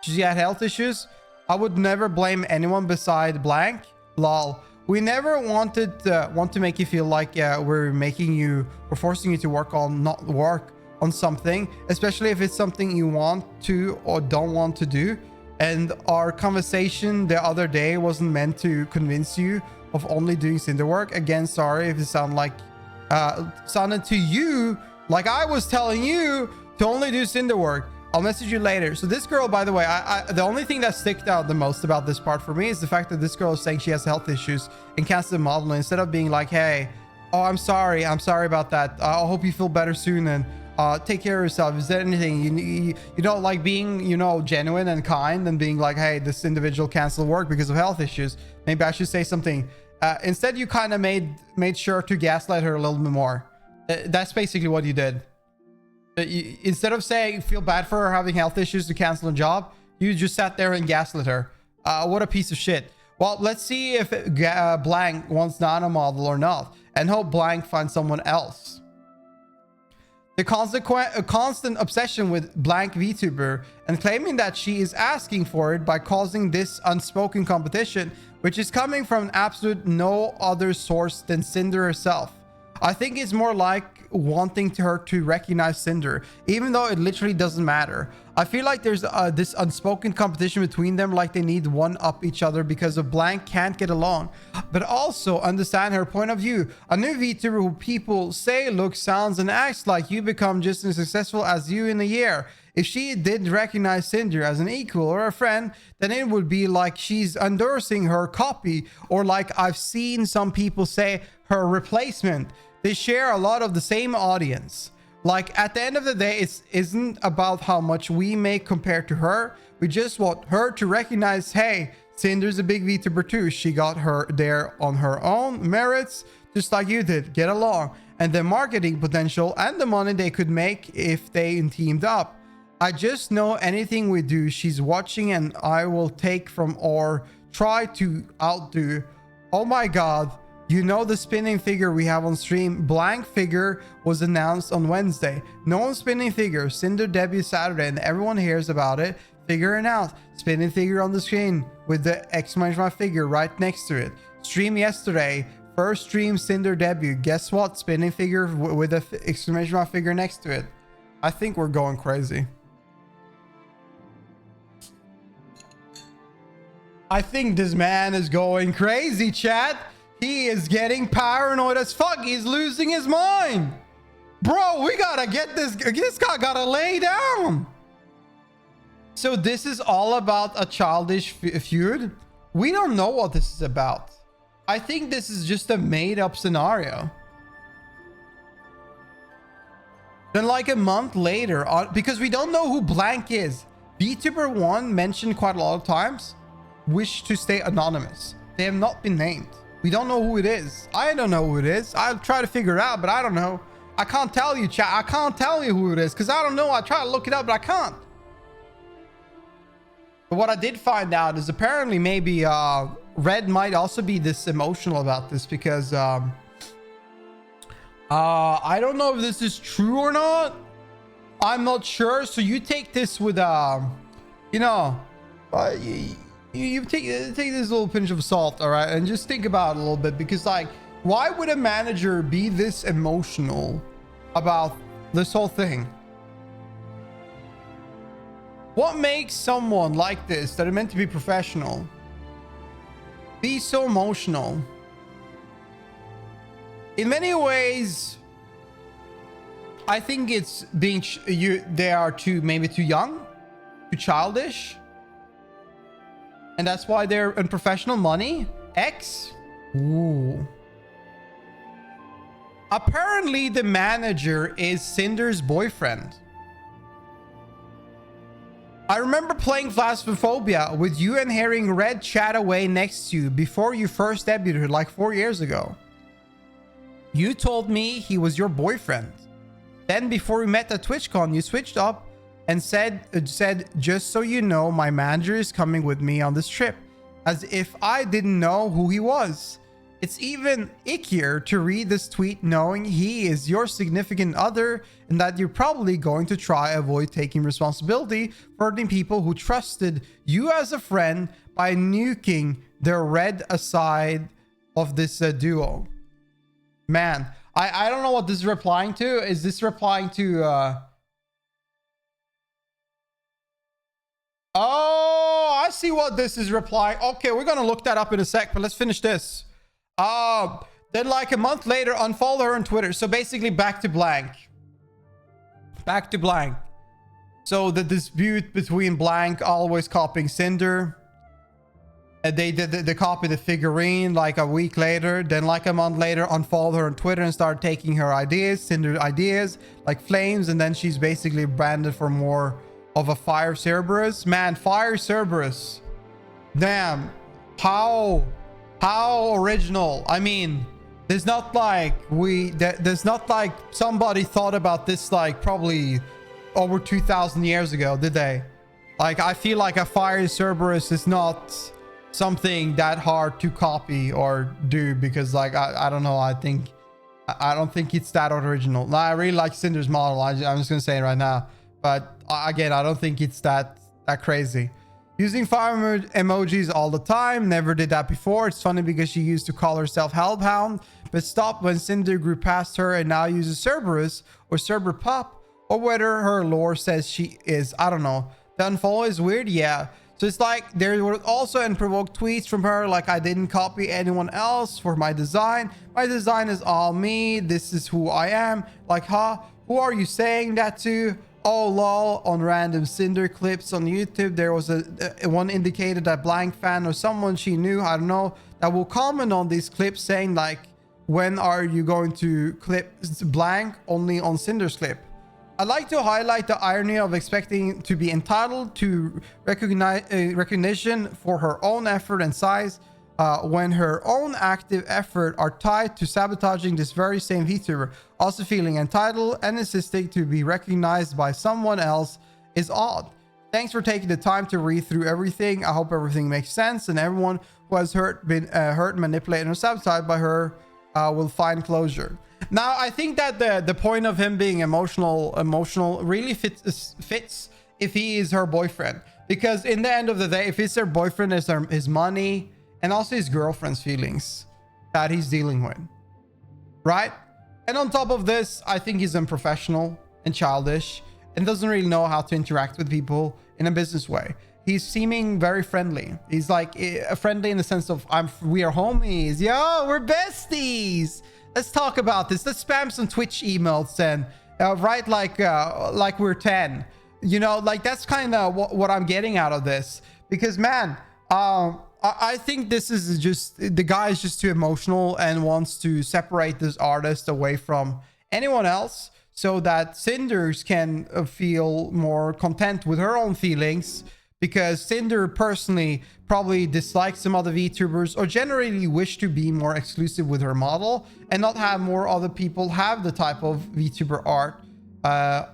She had health issues. I would never blame anyone beside blank. Lol. We never want to make you feel like we're forcing you to work on something, especially if it's something you want to or don't want to do. And our conversation the other day wasn't meant to convince you of only doing Cinder work. Again, sorry if it sounded to you like I was telling you to only do Cinder work. I'll message you later. So this girl, by the way, the only thing that sticked out the most about this part for me is the fact that this girl is saying she has health issues and canceled the model instead of being like, hey, oh, I'm sorry about that. I hope you feel better soon and take care of yourself. Is there anything you don't like being, genuine and kind and being like, hey, this individual canceled work because of health issues. Maybe I should say something. Instead, you kind of made sure to gaslight her a little bit more. That's basically what you did. Instead of saying feel bad for her having health issues to cancel a job, you just sat there and gaslit her. What a piece of shit. Well, let's see if blank wants Nana model or not, and hope blank finds someone else. The constant obsession with blank VTuber and claiming that she is asking for it by causing this unspoken competition, which is coming from absolute no other source than Cinder herself. I think it's more like wanting her to recognize Cinder, even though it literally doesn't matter. I feel like there's this unspoken competition between them, like they need one up each other because of blank can't get along. But also understand her point of view. A new VTuber who people say looks, sounds, and acts like you become just as successful as you in a year. If she did recognize Cinder as an equal or a friend, then it would be like she's endorsing her copy, or like I've seen some people say, her replacement. They share a lot of the same audience. Like at the end of the day, it isn't about how much we make compared to her. We just want her to recognize, hey, Cinder's a big VTuber too. She got her there on her own merits, just like you did. Get along. And the marketing potential and the money they could make if they teamed up. I just know anything we do, she's watching, and I will take from or try to outdo. Oh my god. You know the spinning figure we have on stream? Blank figure was announced on Wednesday. No spinning figure. Cinder debut Saturday and everyone hears about it. Figuring out. Spinning figure on the screen with the exclamation mark figure right next to it. Stream yesterday. first stream Cinder debut. Guess what? Spinning figure with a exclamation mark figure next to it. I think we're going crazy. I think this man is going crazy, chat. He is getting paranoid as fuck. He's losing his mind. Bro, we gotta get this guy gotta lay down. So this is all about a childish feud. We don't know what this is about. I think this is just a made-up scenario. Then like a month later, because we don't know who Blank is. VTuber1 mentioned quite a lot of times, wish to stay anonymous. They have not been named. We don't know who it is. I don't know who it is. I'll try to figure it out, but I don't know. I can't tell you, chat. I can't tell you who it is because I don't know. I try to look it up, but I can't. But what I did find out is apparently maybe Red might also be this emotional about this because I don't know if this is true or not. I'm not sure. So you take this with you know, you take this little pinch of salt, all right, and just think about it a little bit, because like, why would a manager be this emotional about this whole thing? What makes someone like this, that are meant to be professional, be so emotional? In many ways, I think it's being they are maybe too young, too childish, and that's why they're unprofessional. Money, X. Ooh. Apparently, the manager is Cinder's boyfriend. I remember playing Phasmophobia with you and hearing Red chat away next to you before you first debuted like 4 years ago. You told me he was your boyfriend. Then before we met at TwitchCon, you switched up and said, just so you know, my manager is coming with me on this trip. As if I didn't know who he was. It's even ickier to read this tweet knowing he is your significant other and that you're probably going to try avoid taking responsibility for the people who trusted you as a friend by nuking the Red aside of this duo. Man, I don't know what this is replying to. Is this replying to... Oh, I see what this is replying. Okay, we're going to look that up in a sec, but let's finish this. Then like a month later, unfollow her on Twitter. So basically back to Blank. Back to Blank. So the dispute between Blank always copying Cinder. They copy the figurine like a week later. Then like a month later, unfollow her on Twitter and start taking her ideas, Cinder ideas, like flames. And then she's basically branded for more of a Fire Cerberus. Man, Fire Cerberus. Damn. How original. I mean, there's not like there's not like somebody thought about this like probably over 2,000 years ago, did they? Like, I feel like a Fire Cerberus is not something that hard to copy or do, because like I don't know, I don't think it's that original. Now, I really like Cinder's model. I'm just gonna say it right now, but again, I don't think it's that crazy. Using fire emojis all the time. Never did that before. It's funny because she used to call herself Hellbound, but stopped when Cinder grew past her and now uses Cerberus or Cerberpop, or whether her lore says she is. I don't know. The unfollow is weird. Yeah. So it's like there were also unprovoked tweets from her like, I didn't copy anyone else for my design. My design is all me. This is who I am. Like, huh? Who are you saying that to? Oh lol. On random Cinder clips on YouTube, there was a one indicated that Blank fan or someone she knew, I don't know, that will comment on these clips saying like, when are you going to clip Blank only on Cinder's clip? I'd like to highlight the irony of expecting to be entitled to recognition for her own effort and size when her own active effort are tied to sabotaging this very same VTuber. Also feeling entitled and insisting to be recognized by someone else is odd. Thanks for taking the time to read through everything. I hope everything makes sense and everyone who has been hurt, manipulated, or sabotaged by her will find closure. Now, I think that the point of him being emotional really fits if he is her boyfriend, because in the end of the day, if it's her boyfriend, it's his money and also his girlfriend's feelings. that he's dealing with, right? And on top of this, I think he's unprofessional and childish and doesn't really know how to interact with people in a business way. He's seeming very friendly. He's like friendly in the sense of we are homies. Yo, we're besties. Let's talk about this. Let's spam some Twitch emails and write like we're 10. You know, like that's kind of what I'm getting out of this. Because man, I think this is just, the guy is just too emotional and wants to separate this artist away from anyone else so that Cinders can feel more content with her own feelings. Because Cinder personally probably dislikes some other VTubers or generally wish to be more exclusive with her model and not have more other people have the type of VTuber art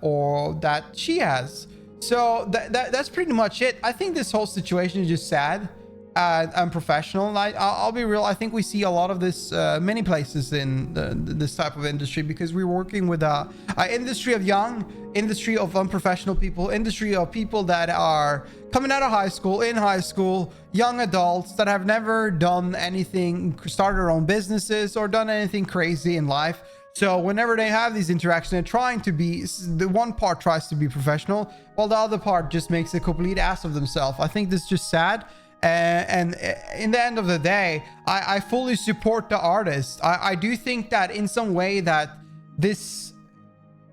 or that she has. So that's pretty much it. I think this whole situation is just sad and unprofessional. And I'll be real. I think we see a lot of this many places in this type of industry, because we're working with an industry of industry of unprofessional people, industry of people that are coming out of high school, young adults that have never done anything, started their own businesses or done anything crazy in life. So whenever they have these interactions, they're trying to be, the one part tries to be professional while the other part just makes a complete ass of themselves. I think this is just sad. And in the end of the day, I fully support the artist. I do think that in some way that this,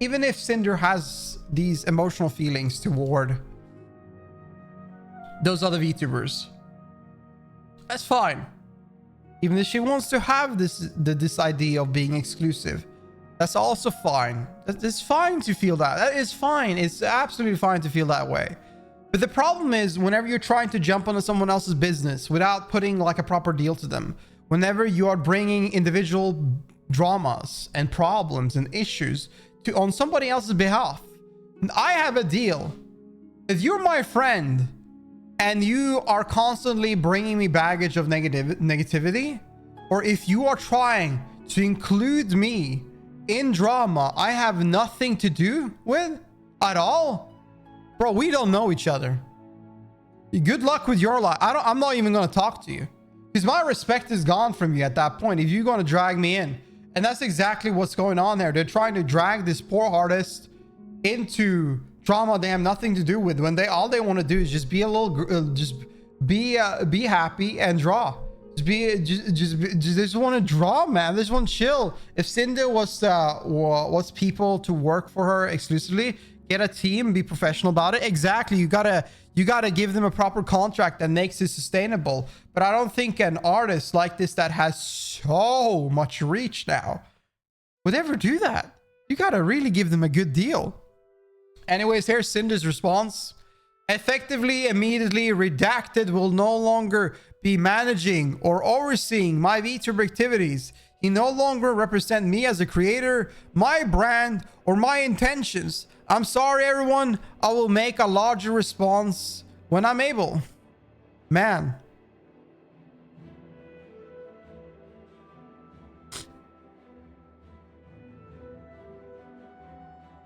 even if Cinder has these emotional feelings toward those other VTubers, that's fine. Even if she wants to have this idea of being exclusive, that's also fine. It's fine to feel that. That is fine. It's absolutely fine to feel that way. But the problem is, whenever you're trying to jump onto someone else's business without putting like a proper deal to them, whenever you are bringing individual dramas and problems and issues on somebody else's behalf, I have a deal. If you're my friend and you are constantly bringing me baggage of negativity, or if you are trying to include me in drama I have nothing to do with at all, bro, we don't know each other. Good luck with your life. I'm not even going to talk to you, because my respect is gone from you at that point if you're going to drag me in. And that's exactly what's going on there. They're trying to drag this poor artist into drama they have nothing to do with, when all they want to do is just be a little be happy and draw. Just want to draw, man. They just want to chill. If Cinder was people to work for her exclusively, get a team, be professional about it. Exactly. You gotta give them a proper contract that makes it sustainable. But I don't think an artist like this that has so much reach now would ever do that. You gotta really give them a good deal. Anyways, here's Cinder's response. Effectively, immediately redacted will no longer be managing or overseeing my VTuber activities. He no longer represent me as a creator, my brand, or my intentions. I'm sorry, everyone. I will make a larger response when I'm able. Man.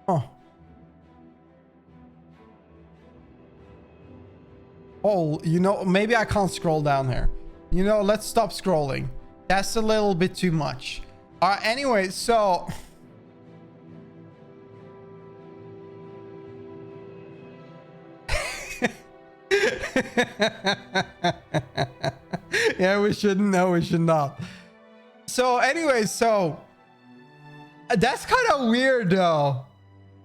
Oh. Oh, you know, maybe I can't scroll down here. You know, let's stop scrolling. That's a little bit too much. Anyway, so... Yeah, we shouldn't. No, we should not. So anyway, so that's kind of weird though.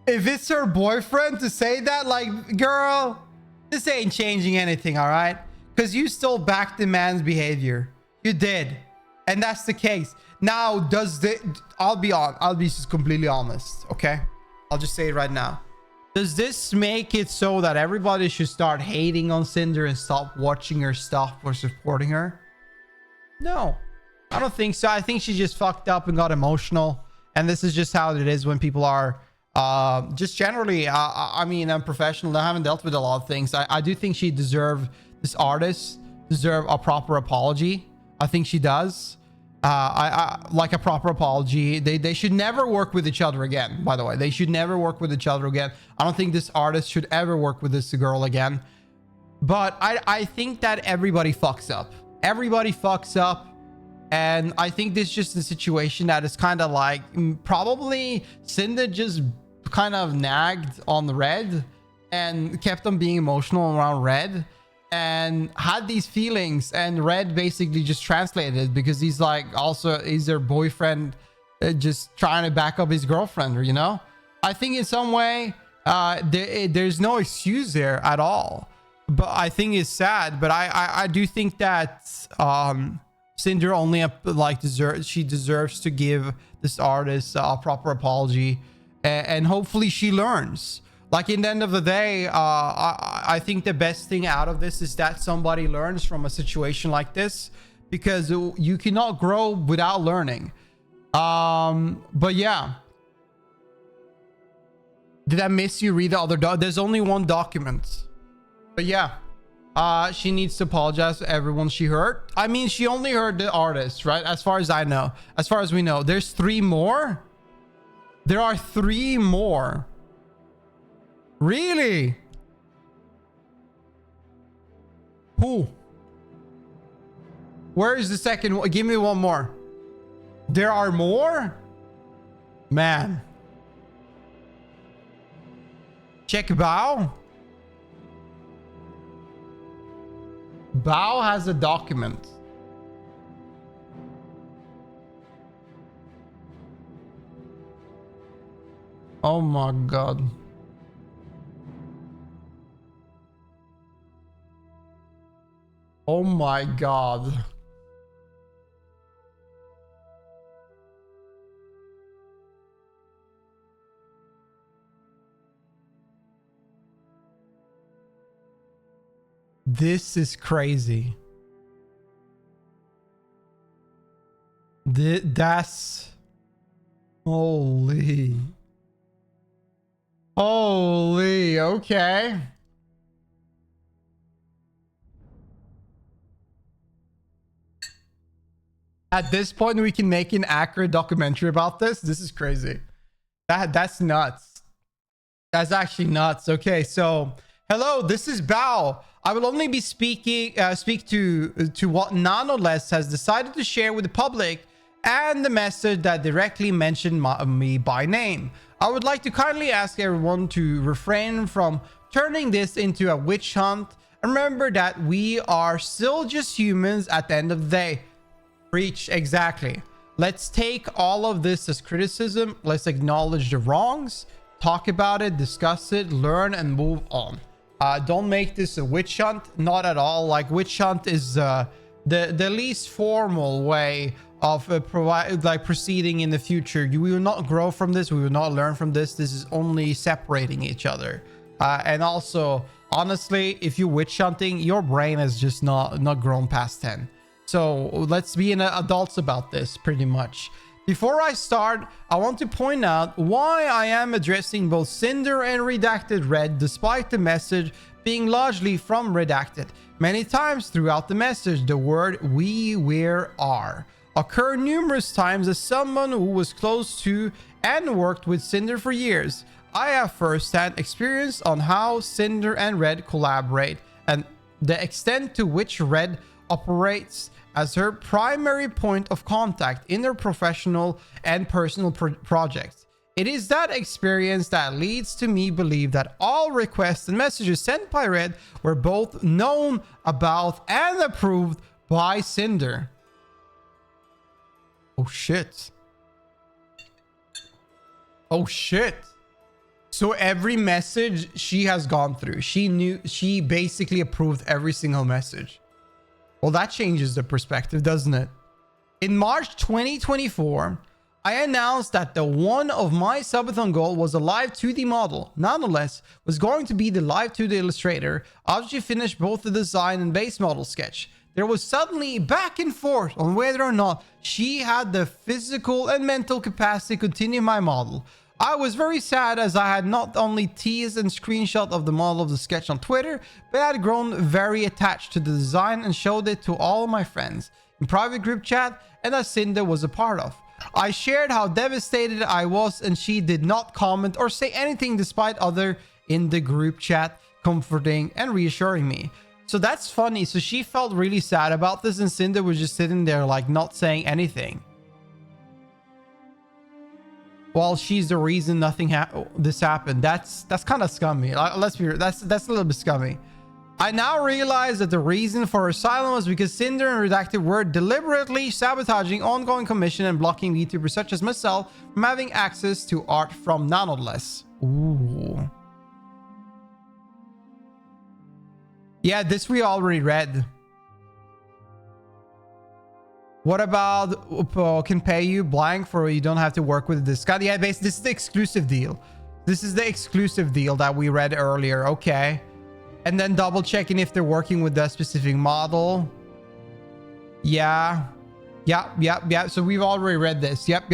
If it's her boyfriend to say that, like, girl, this ain't changing anything, all right? Because you still backed the man's behavior. You did. And that's the case. Now, I'll be just completely honest, okay? I'll just say it right now. Does this make it so that everybody should start hating on Cinder and stop watching her stuff or supporting her? No, I don't think so. I think she just fucked up and got emotional. And this is just how it is when people are just generally, I mean, unprofessional. I haven't dealt with a lot of things. I do think this artist deserve a proper apology. I think she does. I like a proper apology. They should never work with each other again, by the way. They should never work with each other again. I don't think this artist should ever work with this girl again. But I think that everybody fucks up. Everybody fucks up. And I think this is just a situation that is kind of like probably Cinder just kind of nagged on Red and kept on being emotional around Red and had these feelings, and Red basically just translated it because he's like, also he's their boyfriend, just trying to back up his girlfriend, you know. I think in some way there's no excuse there at all, but I think it's sad. But I do think that Cinder only she deserves to give this artist a proper apology, and hopefully she learns. Like, in the end of the day, I think the best thing out of this is that somebody learns from a situation like this, because you cannot grow without learning. But yeah. Did I miss you read the other there's only one document. But yeah. She needs to apologize to everyone she hurt. I mean, she only hurt the artist, right? As far as I know. As far as we know. There's 3 more? There are 3 more. Really? Who? Where is the second one? Give me one more. There are more? Man. Check Bao. Bao has a document. Oh my god. Oh my god. This is crazy. That's... Holy. Holy, okay. At this point, we can make an accurate documentary about this. This is crazy. That's nuts. That's actually nuts. Okay, so hello, this is Bao. I will only be speak to what Nanoless has decided to share with the public, and the message that directly mentioned me by name. I would like to kindly ask everyone to refrain from turning this into a witch hunt, and remember that we are still just humans at the end of the day. Preach, exactly. Let's take all of this as criticism. Let's acknowledge the wrongs, talk about it, discuss it, learn, and move on. Don't make this a witch hunt. Not at all. Like, witch hunt is the least formal way of proceeding in the future. We will not grow from this. We will not learn from this. This is only separating each other. And also, honestly, if you're witch hunting, your brain is just not grown past 10. So let's be adults about this, pretty much. Before I start, I want to point out why I am addressing both Cinder and Redacted Red, despite the message being largely from Redacted. Many times throughout the message, the word "we," "where," "are" occur numerous times. As someone who was close to and worked with Cinder for years, I have first-hand experience on how Cinder and Red collaborate, and the extent to which Red operates as her primary point of contact in their professional and personal projects. It is that experience that leads to me believe that all requests and messages sent by Red were both known about and approved by Cinder. Oh shit. Oh shit. So every message she has gone through, she basically approved every single message. Well, that changes the perspective, doesn't it? In March 2024, I announced that the one of my subathon goal was a live 2D model. Nonetheless, was going to be the live 2D illustrator after she finished both the design and base model sketch. There was suddenly back and forth on whether or not she had the physical and mental capacity to continue my model. I was very sad, as I had not only teased and screenshot of the model of the sketch on Twitter, but I had grown very attached to the design and showed it to all of my friends in private group chat, and that Cinder was a part of. I shared how devastated I was, and she did not comment or say anything, despite other in the group chat comforting and reassuring me. So that's funny. So she felt really sad about this, and Cinder was just sitting there like not saying anything. Well, she's the reason this happened. That's kind of scummy. Let's be real. That's a little bit scummy. I now realize that the reason for her silence was because Cinder and Redacted were deliberately sabotaging ongoing commission and blocking VTubers such as myself from having access to art from Nonetheless. Ooh. Yeah, this we already read. What about can pay you blank for you don't have to work with this guy? Yeah, basically, this is the exclusive deal. This is the exclusive deal that we read earlier. Okay. And then double checking if they're working with that specific model. Yeah. Yep. So we've already read this. Yep.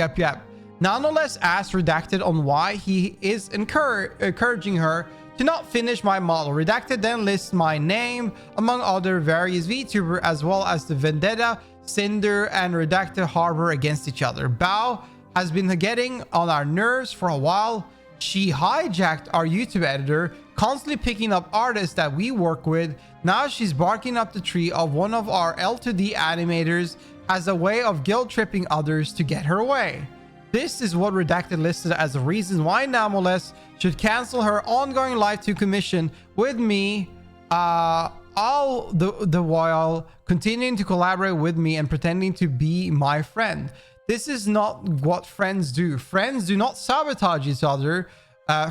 Nonetheless, asked Redacted on why he is encouraging her to not finish my model. Redacted then lists my name among other various VTuber as well as the vendetta Cinder and Redacted harbor against each other. Bao has been getting on our nerves for a while. She hijacked our YouTube editor, constantly picking up artists that we work with. Now she's barking up the tree of one of our L2D animators as a way of guilt tripping others to get her way. This is what Redacted listed as a reason why Nonetheless should cancel her ongoing Live 2 commission with me, all the while continuing to collaborate with me and pretending to be my friend. This is not what friends do. Friends do not sabotage each other.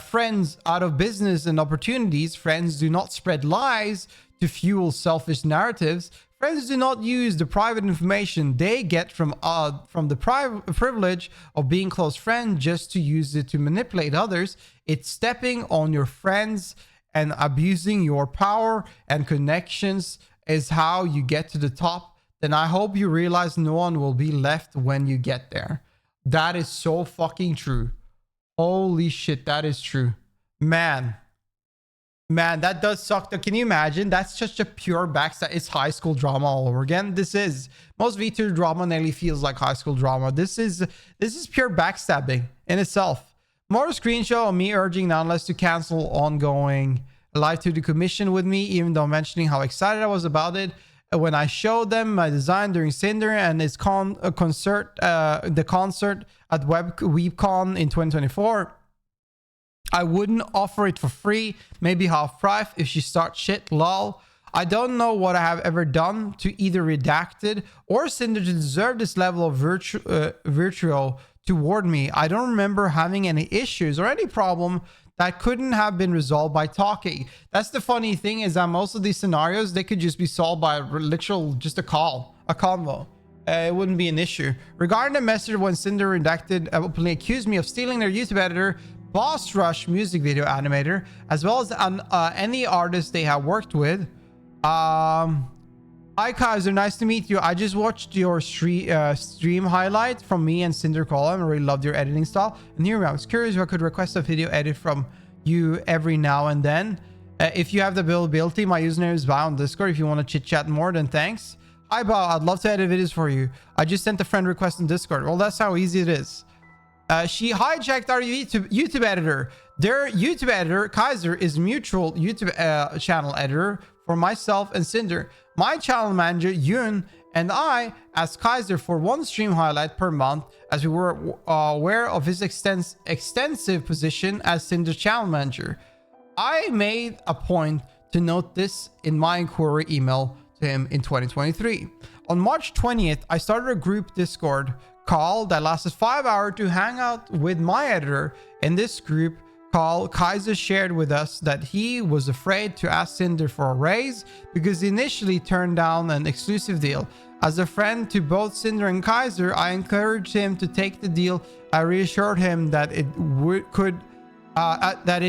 Friends out of business and opportunities. Friends do not spread lies to fuel selfish narratives. Friends do not use the private information they get from the privilege of being close friends just to use it to manipulate others. It's stepping on your friends and abusing your power and connections is how you get to the top. Then I hope you realize no one will be left when you get there. That is so fucking true. Holy shit, that is true. Man, that does suck. Can you imagine? That's just a pure backstab. It's high school drama all over again. This is most VTuber drama nearly feels like high school drama. This is pure backstabbing in itself. More screenshot of me urging Nonetheless to cancel ongoing Live 2 commission with me, even though mentioning how excited I was about it when I showed them my design during Cinder and its the concert at WebCon in 2024. I wouldn't offer it for free, maybe half price if she starts shit, lol. I don't know what I have ever done to either Redacted or Cinder to deserve this level of virtue toward me. I don't remember having any issues or any problem that couldn't have been resolved by talking. That's the funny thing, is that most of these scenarios, they could just be solved by just a convo. It wouldn't be an issue. Regarding the message when Cinder Redacted openly accused me of stealing their YouTube editor, Boss Rush music video animator, as well as any artist they have worked with. Hi Kaiser, nice to meet you. I just watched your stream highlight from me and Cinder Column. I really loved your editing style. And here I was curious if I could request a video edit from you every now and then. If you have the availability, my username is Bao on Discord. If you want to chit chat more, then thanks. Hi Bao, I'd love to edit videos for you. I just sent a friend request on Discord. Well, that's how easy it is. She hijacked our YouTube editor. Their YouTube editor, Kaiser, is mutual YouTube channel editor for myself and Cinder. My channel manager, Yun, and I asked Kaiser for one stream highlight per month as we were aware of his extensive position as Cinder's channel manager. I made a point to note this in my inquiry email to him in 2023. On March 20th, I started a group Discord call that lasted 5 hours to hang out with my editor. In this group call, Kaiser shared with us that he was afraid to ask Cinder for a raise because he initially turned down an exclusive deal. As a friend to both Cinder and Kaiser, I encouraged him to take the deal. I reassured him that it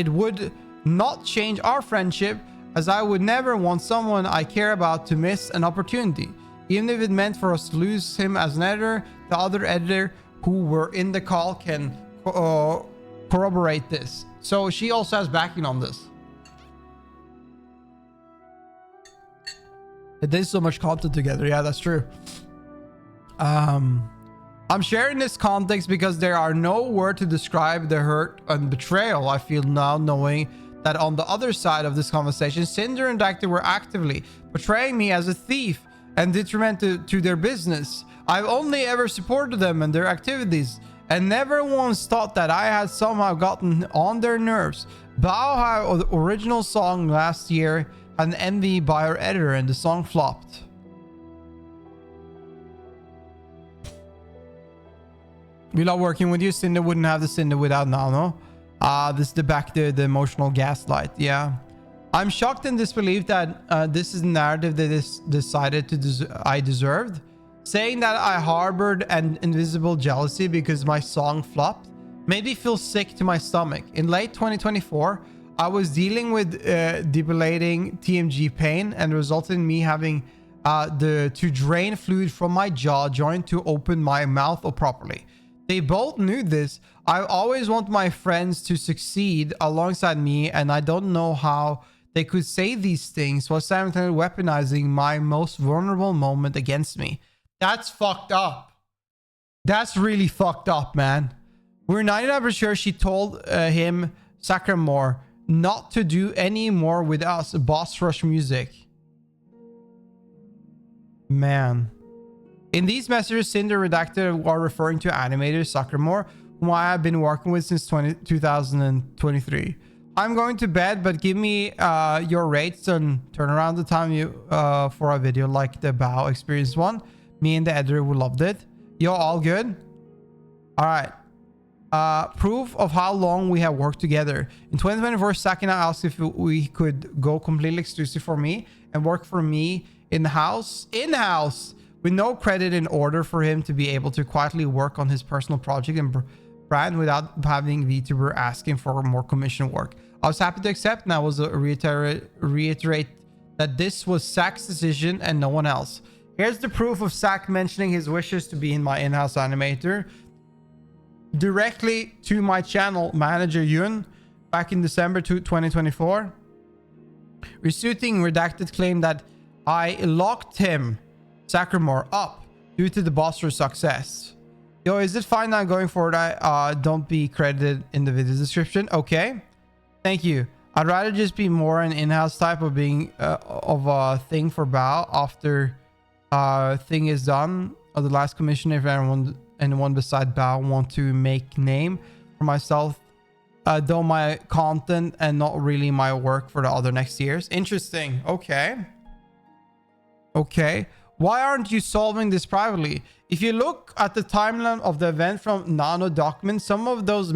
would not change our friendship, as I would never want someone I care about to miss an opportunity. Even if it meant for us to lose him as an editor, the other editor who were in the call can corroborate this. So she also has backing on this. There's so much content together. Yeah, that's true. I'm sharing this context because there are no words to describe the hurt and betrayal I feel now, knowing that on the other side of this conversation, Cinder and Dactyl were actively portraying me as a thief and detrimental to their business. I've only ever supported them and their activities, and never once thought that I had somehow gotten on their nerves. Bao had the original song last year had an envy by her editor, and the song flopped. We love working with you. Cinder wouldn't have the Cinder without Nano. This is the emotional gaslight. Yeah. I'm shocked and disbelieved that this is the narrative that is decided I deserved. Saying that I harbored an invisible jealousy because my song flopped made me feel sick to my stomach. In late 2024, I was dealing with debilitating TMG pain, and resulted in me having to drain fluid from my jaw joint to open my mouth properly. They both knew this. I always want my friends to succeed alongside me, and I don't know how they could say these things while simultaneously weaponizing my most vulnerable moment against me. That's fucked up. That's really fucked up, man. We're 99% sure she told him, Sackramore, not to do any more with us. Boss Rush Music. Man. In these messages, Cinder redacted are referring to animator Sackramore, whom I have been working with since 2023. I'm going to bed, but give me your rates and turn around the time you for a video like the Bao Experience one. Me and the editor who loved it. Yo, all good? All right. Proof of how long we have worked together. In 2024, Sak and I asked if we could go completely exclusive for me and work for me in-house, with no credit, in order for him to be able to quietly work on his personal project and brand without having VTuber asking for more commission work. I was happy to accept, and I was reiterate that this was Sak's decision and no one else. Here's the proof of Sak mentioning his wishes to be in my in-house animator directly to my channel manager Yun back in December 2024. Resuiting redacted claim that I locked him, Sackramore, up due to the Boss's success. Yo, is it fine now going forward? I don't be credited in the video description. Okay, thank you. I'd rather just be more an in-house type of being of a thing for Bao after thing is done of the last commission. If anyone beside Bao want to make name for myself, though my content and not really my work for the other next years. Interesting. Okay. Why aren't you solving this privately? If you look at the timeline of the event from Nano documents, some of those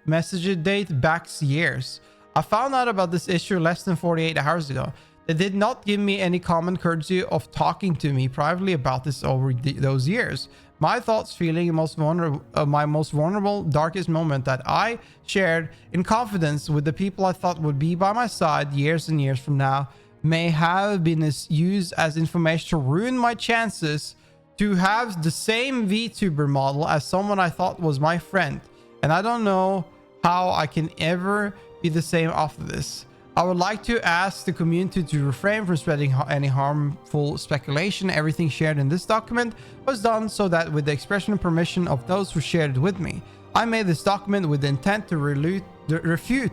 messages date back years. I found out about this issue less than 48 hours ago. They did not give me any common courtesy of talking to me privately about this over those years. My thoughts, feeling my most vulnerable, darkest moment that I shared in confidence with the people I thought would be by my side years and years from now, may have been used as information to ruin my chances to have the same VTuber model as someone I thought was my friend. And I don't know how I can ever be the same after this. I would like to ask the community to refrain from spreading any harmful speculation. Everything shared in this document was done so that with the expression and permission of those who shared it with me. I made this document with the intent to refute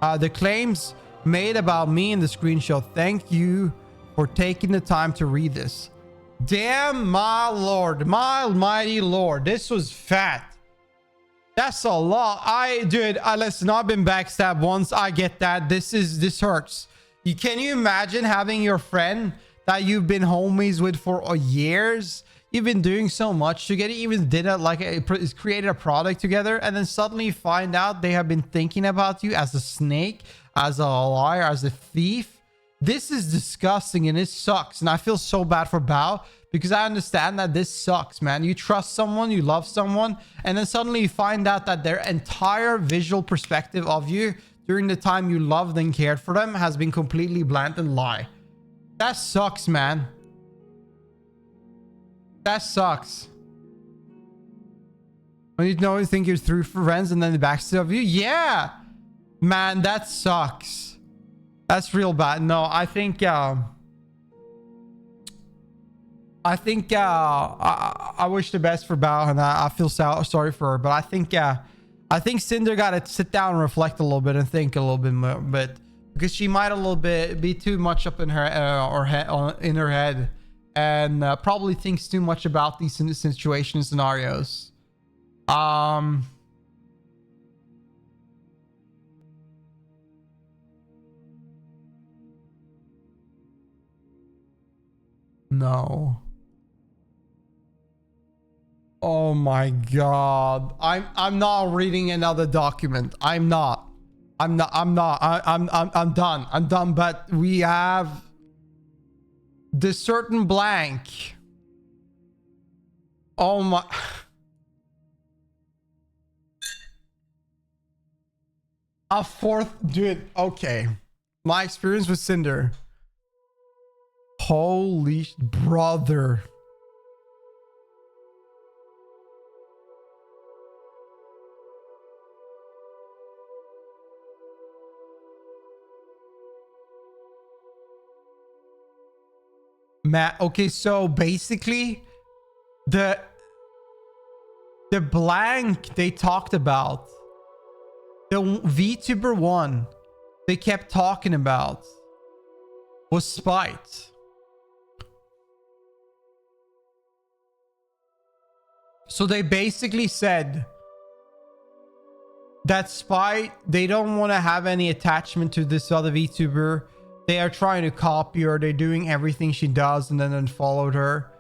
the claims made about me in the screenshot. Thank you for taking the time to read this. Damn, my lord, my almighty lord, this was fat. That's a lot. Listen, I've been backstabbed once. I get that. This hurts. Can you imagine having your friend that you've been homies with for years? You've been doing so much together, even created a product together, and then suddenly you find out they have been thinking about you as a snake, as a liar, as a thief. This is disgusting and it sucks. And I feel so bad for Bao because I understand that this sucks, man. You trust someone, you love someone, and then suddenly you find out that their entire visual perspective of you during the time you loved and cared for them has been completely bland and lie. That sucks, man. That sucks. When you think you're through for friends and then the backstab you. Yeah, man, that sucks. That's real bad. No, I think I wish the best for Bao, and I feel sorry for her, but I think I think Cinder got to sit down and reflect a little bit and think a little bit more, but because she might a little bit be too much up in her in her head, and probably thinks too much about these situation scenarios. No. Oh my god. I'm not reading another document. I'm done. I'm done. But we have this certain blank. Oh my. A fourth dude. Okay. My experience with Cinder. Holy brother. Matt, okay, so basically the blank they talked about, the VTuber one they kept talking about was spite. So they basically said that spite, they don't want to have any attachment to this other VTuber. They are trying to copy her. They're doing everything she does and then unfollowed her.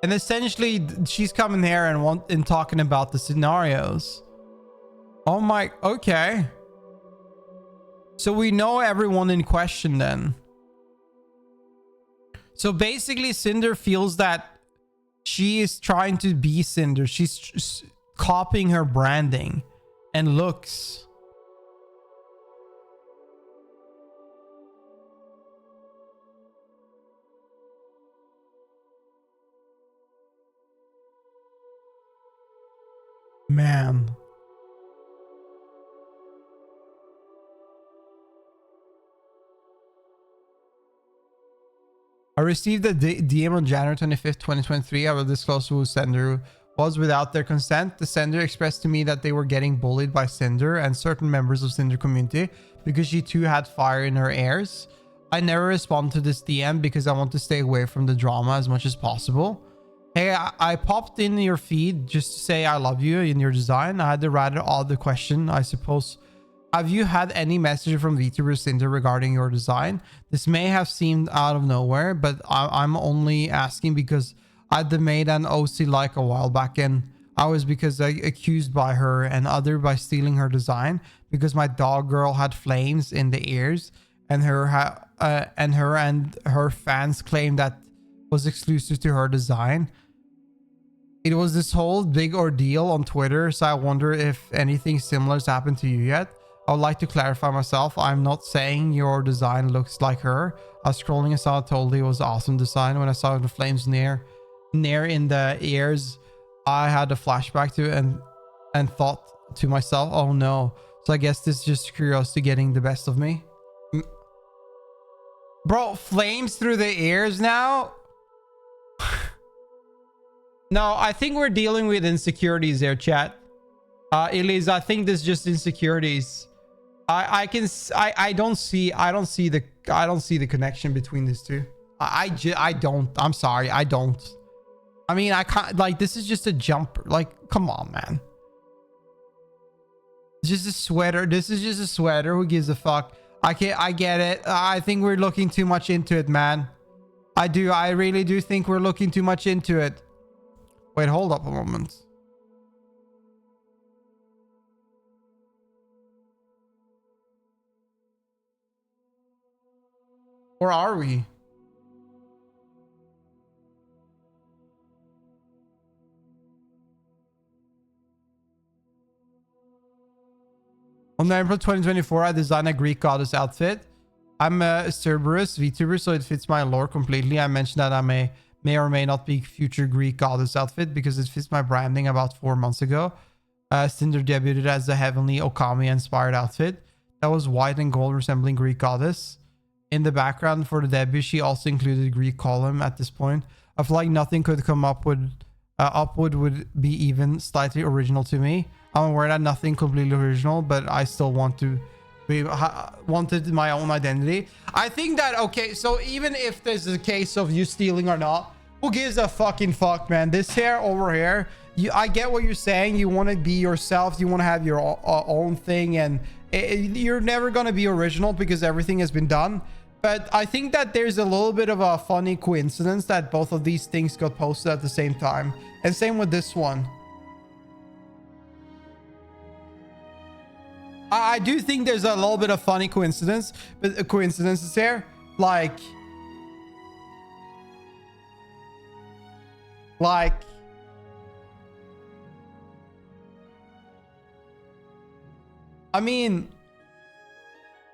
And essentially, she's coming here and talking about the scenarios. Oh my, okay. So we know everyone in question then. So basically, Cinder feels that she is trying to be Cinder. She's copying her branding and looks. Man. I received a DM on January 25th, 2023. I will disclose who Cinder was without their consent. The sender expressed to me that they were getting bullied by Cinder and certain members of Cinder community because she too had fire in her ears. I never respond to this DM because I want to stay away from the drama as much as possible. Hey, I popped in your feed just to say I love you in your design. I had a rather odd question, I suppose. Have you had any message from VTuber Cinder regarding your design? This may have seemed out of nowhere, but I'm only asking because I'd made an OC like a while back and I was accused by her and other by stealing her design because my dog girl had flames in the ears and her fans claimed that was exclusive to her design. It was this whole big ordeal on Twitter, so I wonder if anything similar has happened to you yet. I would like to clarify myself. I'm not saying your design looks like her. I was scrolling and saw it, totally it was awesome design. When I saw the flames near in the ears, I had a flashback to it and thought to myself, oh no. So I guess this is just curiosity getting the best of me. Bro, flames through the ears now? No, I think we're dealing with insecurities there, chat. Elise, I think this is just insecurities. I don't see the connection between these two. I don't. I'm sorry, I don't. I mean, I can't, like, this is just a jumper. Like, come on, man. It's just a sweater. This is just a sweater. Who gives a fuck? I get it. I think we're looking too much into it, man. I do. I really do think we're looking too much into it. Wait, hold up a moment. Where are we? On April 2024, I designed a Greek goddess outfit. I'm a Cerberus VTuber, so it fits my lore completely. I mentioned that I may or may not be future Greek goddess outfit because it fits my branding about 4 months ago. Cinder debuted as a heavenly Okami inspired outfit that was white and gold resembling Greek goddess. In the background for the debut, she also included a Greek column at this point. I feel like nothing could come up would be even slightly original to me. I'm aware that nothing completely original, but I still want to be wanted my own identity. I think that, okay, so even if there's a case of you stealing or not, who gives a fucking fuck, man? This here over here, I get what you're saying. You want to be yourself. You want to have your own thing, and you're never going to be original because everything has been done. But I think that there's a little bit of a funny coincidence that both of these things got posted at the same time. And same with this one. I do think there's a little bit of funny coincidences here. Like, I mean,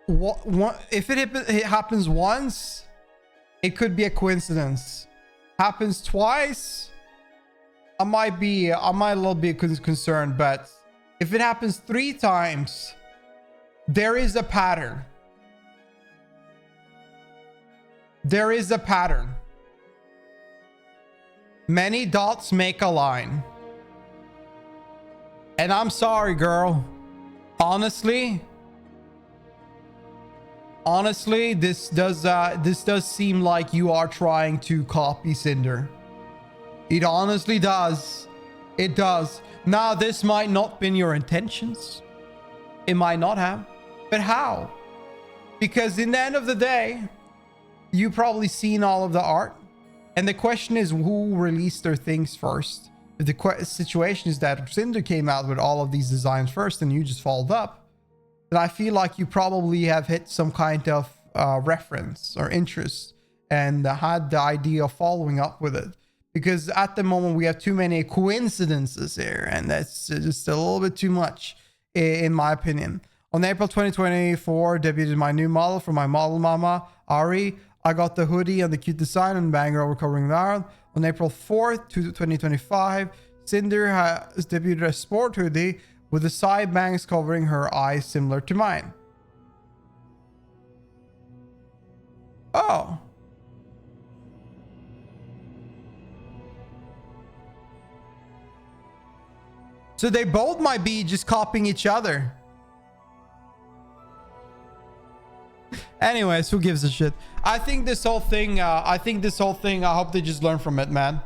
what if it happens once, it could be a coincidence. Happens twice, I might a little bit concerned. But if it happens 3 times, there is a pattern. There is a pattern. Many dots make a line. And I'm sorry, girl. Honestly, this does seem like you are trying to copy Cinder. It honestly does. It does. Now, this might not have been your intentions. It might not have. But how? Because in the end of the day, you probably seen all of the art. And the question is, who released their things first? If the situation is that Cinder came out with all of these designs first and you just followed up, then I feel like you probably have hit some kind of reference or interest and had the idea of following up with it. Because at the moment, we have too many coincidences here, and that's just a little bit too much, in my opinion. On April 2024, debuted my new model for my model mama, Ari. I got the hoodie and the cute design and banger over covering the iron. On April 4th, 2025, Cinder has debuted a sport hoodie with the side bangs covering her eyes similar to mine. Oh. So they both might be just copying each other. Anyways, who gives a shit? I think this whole thing, I hope they just learn from it, man.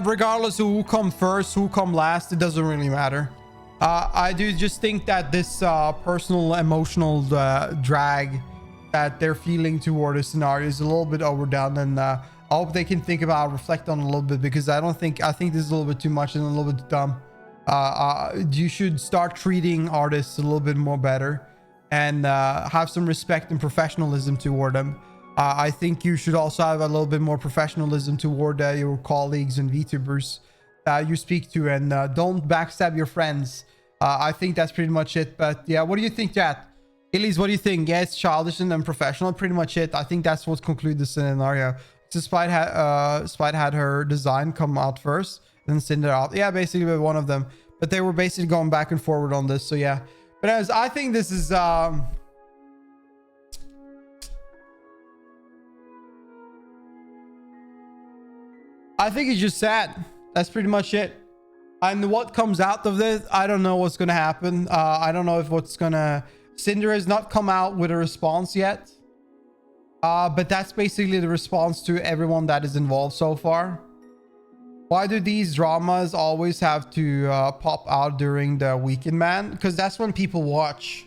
Regardless of who come first, who come last, it doesn't really matter. I do just think that this personal emotional drag that they're feeling toward this scenario is a little bit overdone, and I hope they can think about, reflect on it a little bit, because I think this is a little bit too much and a little bit dumb. You should start treating artists a little bit more better, and have some respect and professionalism toward them. I think you should also have a little bit more professionalism toward your colleagues and VTubers you speak to, and don't backstab your friends. I think that's pretty much it. But yeah, what do you think, chat? Elise, what do you think? Yeah, it's childish and unprofessional. Pretty much it. I think that's what concludes the scenario. So Spite had her design come out first, then Cinder out. Yeah, basically one of them. But they were basically going back and forward on this. So yeah. But as I think this is I think it's just sad. That's pretty much it. And what comes out of this, I don't know what's gonna happen. I don't know if Cinder has not come out with a response yet. But that's basically the response to everyone that is involved so far. Why do these dramas always have to pop out during the weekend, man? Because that's when people watch.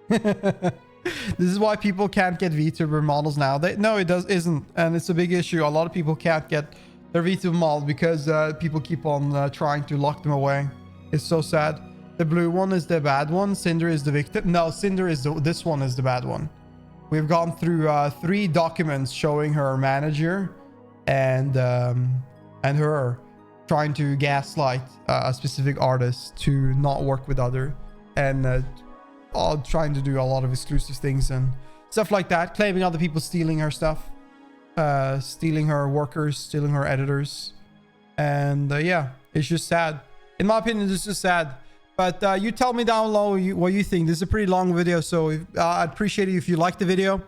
This is why people can't get VTuber models now. No, it isn't. And it's a big issue. A lot of people can't get their VTuber model because people keep on trying to lock them away. It's so sad. The blue one is the bad one. Cinder is the victim. No, Cinder is this one is the bad one. We've gone through 3 documents showing her manager and her trying to gaslight a specific artist to not work with other, and trying to do a lot of exclusive things and stuff like that, claiming other people stealing her stuff, stealing her workers, stealing her editors. And yeah, it's just sad. In my opinion, it's just sad. But you tell me down below what you think. This is a pretty long video, so I'd appreciate it if you like the video.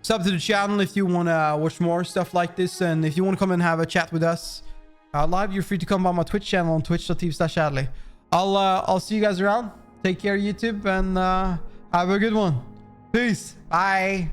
Sub to the channel if you want to watch more stuff like this, and if you want to come and have a chat with us, live, you're free to come by my Twitch channel on twitch.tv/Adley. I'll see you guys around. Take care, YouTube, and have a good one. Peace. Bye.